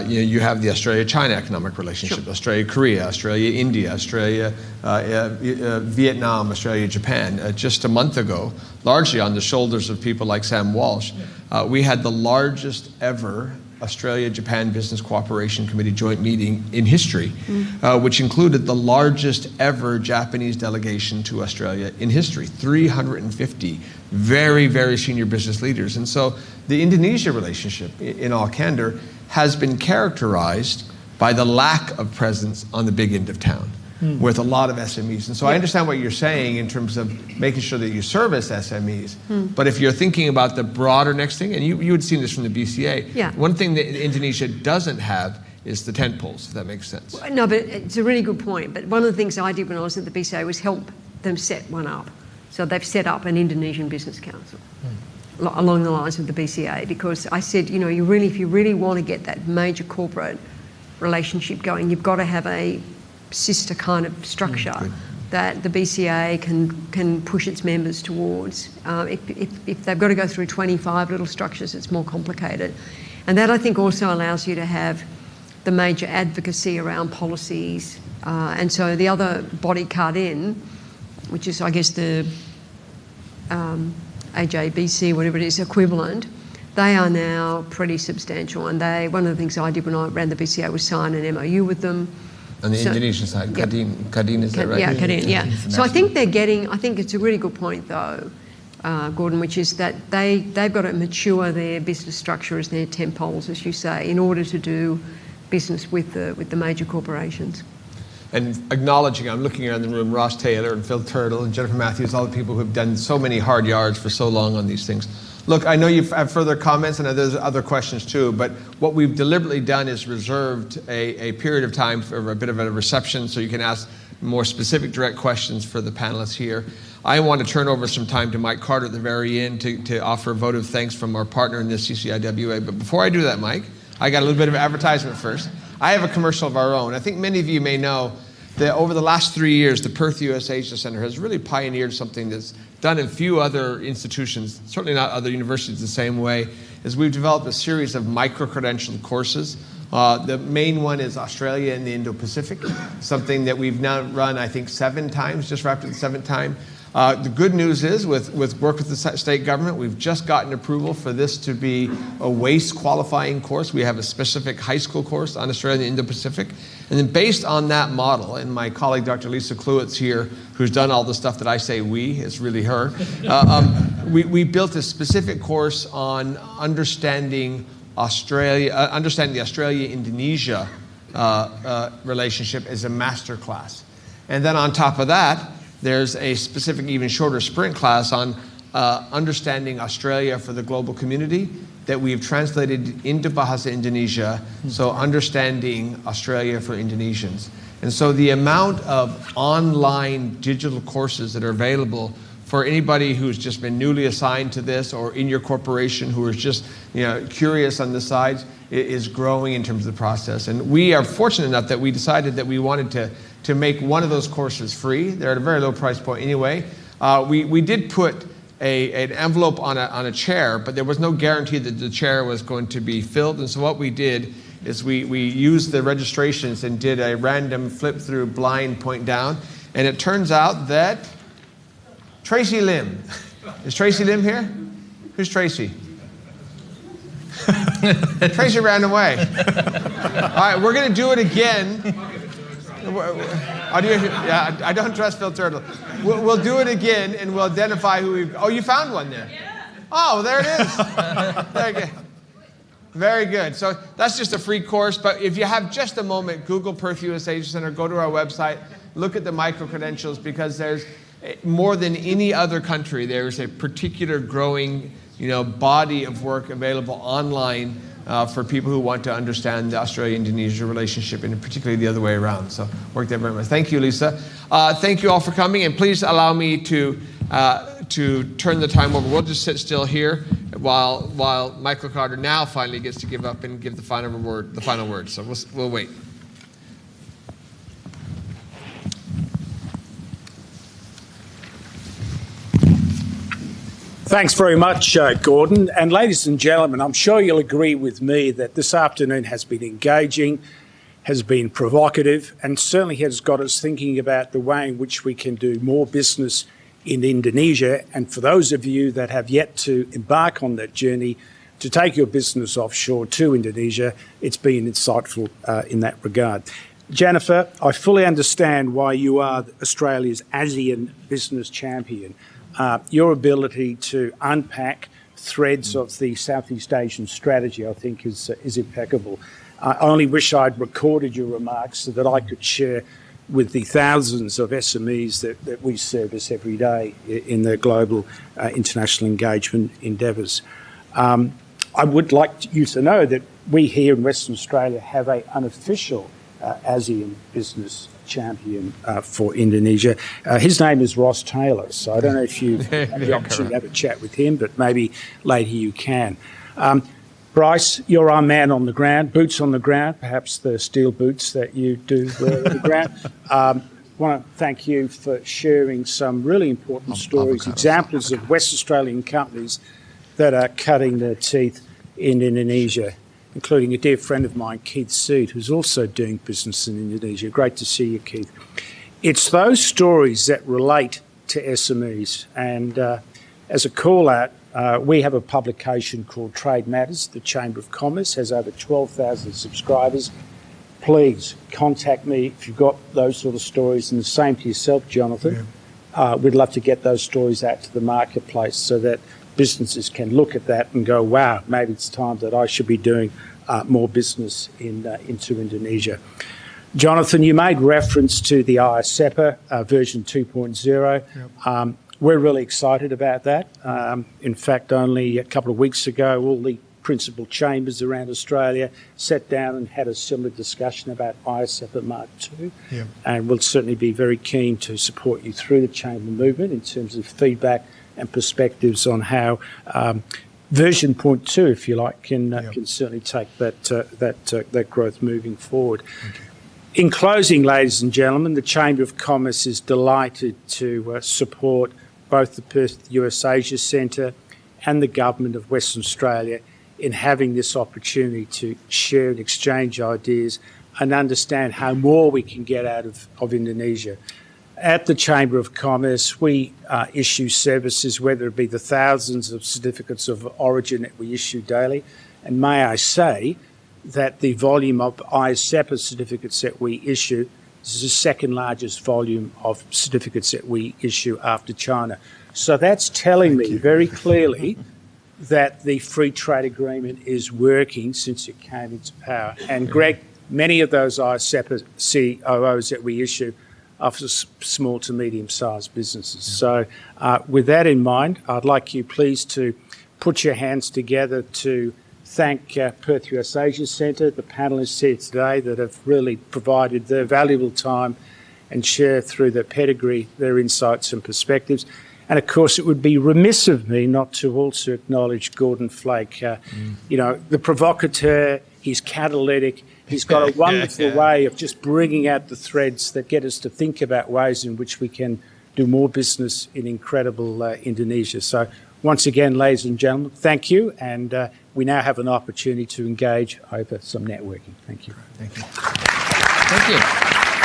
You have the Australia-China economic relationship, sure. Australia-Korea, Australia-India, Australia-Vietnam, Australia-Japan. Just a month ago, largely on the shoulders of people like Sam Walsh, we had the largest ever Australia-Japan Business Cooperation Committee joint meeting in history, which included the largest ever Japanese delegation to Australia in history, 350 very, very senior business leaders. And so the Indonesia relationship, in all candor, has been characterized by the lack of presence on the big end of town with a lot of SMEs. And so I understand what you're saying in terms of making sure that you service SMEs. But if you're thinking about the broader next thing, and you had seen this from the BCA, one thing that Indonesia doesn't have is the tent poles, if that makes sense. No, but it's a really good point. But one of the things I did when I was at the BCA was help them set one up. So they've set up an Indonesian Business Council. Along the lines of the BCA, because I said, if you really want to get that major corporate relationship going, you've got to have a sister kind of structure that the BCA can push its members towards. If they've got to go through 25 little structures, it's more complicated. And that, I think, also allows you to have the major advocacy around policies. And so the other body cut in, which is, I guess, the AJBC, whatever it is, equivalent, they are now pretty substantial. And one of the things I did when I ran the BCA was sign an MOU with them. On the Indonesian side, Kadin, is that right? Yeah, Kadin, yeah. So I think I think it's a really good point, though, Gordon, which is that they've got to mature their business structure as their tent poles, as you say, in order to do business with the major corporations. And acknowledging, I'm looking around the room, Ross Taylor and Phil Turtle and Jennifer Matthews, all the people who have done so many hard yards for so long on these things. Look, I know you have further comments, and there's other questions too, but what we've deliberately done is reserved a period of time for a bit of a reception so you can ask more specific direct questions for the panelists here. I want to turn over some time to Mike Carter at the very end to offer a vote of thanks from our partner in this, CCIWA. But before I do that, Mike, I got a little bit of advertisement first. I have a commercial of our own. I think many of you may know that over the last 3 years, the Perth USAsia Centre has really pioneered something that's done in few other institutions, certainly not other universities the same way, is we've developed a series of micro-credentialed courses. The main one is Australia and the Indo-Pacific, something that we've now run, I think, 7 times, just wrapped at the 7th time. The good news is, with work with the state government, we've just gotten approval for this to be a WACE qualifying course. We have a specific high school course on Australia and the Indo-Pacific. And then based on that model, and my colleague Dr. Lisa Kluwitz here, who's done all the stuff that I say it's really her, we built a specific course on understanding Australia, understanding the Australia-Indonesia relationship as a master class. And then on top of that, there's a specific, even shorter sprint class on understanding Australia for the global community that we've translated into Bahasa Indonesia, so understanding Australia for Indonesians. And so the amount of online digital courses that are available for anybody who's just been newly assigned to this, or in your corporation who is just curious on the side, is growing in terms of the process. And we are fortunate enough that we decided that we wanted to make one of those courses free. They're at a very low price point anyway. We did put an envelope on a chair, but there was no guarantee that the chair was going to be filled. And so what we did is we used the registrations and did a random flip through blind point down. And it turns out that Tracy Lim. Is Tracy Lim here? Who's Tracy? Tracy ran away. All right, we're going to do it again. I don't trust Phil Turtle. We'll do it again, and we'll identify who we've... Oh, you found one there? Yeah. Oh, there it is. Very good. Very good. So that's just a free course, but if you have just a moment, Google Perth USAsia Centre, go to our website, look at the micro-credentials, because there's more than any other country, there's a particular growing body of work available online for people who want to understand the Australia-Indonesia relationship, and particularly the other way around. So work there very much. Thank you, Lisa. Thank you all for coming, and please allow me to turn the time over. We'll just sit still here while Michael Carter now finally gets to give up and give the final word. So we'll wait. Thanks very much, Gordon. And ladies and gentlemen, I'm sure you'll agree with me that this afternoon has been engaging, has been provocative, and certainly has got us thinking about the way in which we can do more business in Indonesia. And for those of you that have yet to embark on that journey to take your business offshore to Indonesia, it's been insightful in that regard. Jennifer, I fully understand why you are Australia's ASEAN business champion. Your ability to unpack threads of the Southeast Asian strategy, I think, is impeccable. I only wish I'd recorded your remarks so that I could share with the thousands of SMEs that we service every day in their global international engagement endeavours. I would like you to know that we here in Western Australia have an unofficial ASEAN business champion for Indonesia. His name is Ross Taylor, so I don't know if you've had the opportunity to have a chat with him, but maybe later you can. Bryce, you're our man on the ground, boots on the ground, perhaps the steel boots that you do wear on the ground. I want to thank you for sharing some really important stories, examples of West Australian companies that are cutting their teeth in Indonesia, including a dear friend of mine, Keith Seed, who's also doing business in Indonesia. Great to see you, Keith. It's those stories that relate to SMEs. And as a call-out, we have a publication called Trade Matters. The Chamber of Commerce has over 12,000 subscribers. Please contact me if you've got those sort of stories. And the same to yourself, Jonathan. Yeah. We'd love to get those stories out to the marketplace so that businesses can look at that and go, wow, maybe it's time that I should be doing more business into Indonesia. Jonathan, you made reference to the IA-CEPA version 2.0. Yep. We're really excited about that. In fact, only a couple of weeks ago, all the principal chambers around Australia sat down and had a similar discussion about IA-CEPA Mark II. Yep. And we'll certainly be very keen to support you through the chamber movement in terms of feedback and perspectives on how version 0.2, if you like, can certainly take that growth moving forward. Okay. In closing, ladies and gentlemen, the Chamber of Commerce is delighted to support both the Perth USAsia Centre and the Government of Western Australia in having this opportunity to share and exchange ideas and understand how more we can get out of Indonesia. At the Chamber of Commerce, we issue services, whether it be the thousands of certificates of origin that we issue daily. And may I say that the volume of IA-CEPA certificates that we issue is the second largest volume of certificates that we issue after China. So that's telling me very clearly that the free trade agreement is working since it came into power. And Greg, many of those IA-CEPA COOs that we issue are for small to medium-sized businesses. So with that in mind, I'd like you please to put your hands together to thank Perth USAsia Centre, the panellists here today that have really provided their valuable time and share through their pedigree, their insights and perspectives. And of course, it would be remiss of me not to also acknowledge Gordon Flake. You know, the provocateur, he's catalytic, he's got a wonderful way of just bringing out the threads that get us to think about ways in which we can do more business in incredible Indonesia. So once again, ladies and gentlemen, thank you. And we now have an opportunity to engage over some networking. Thank you. Thank you. Thank you.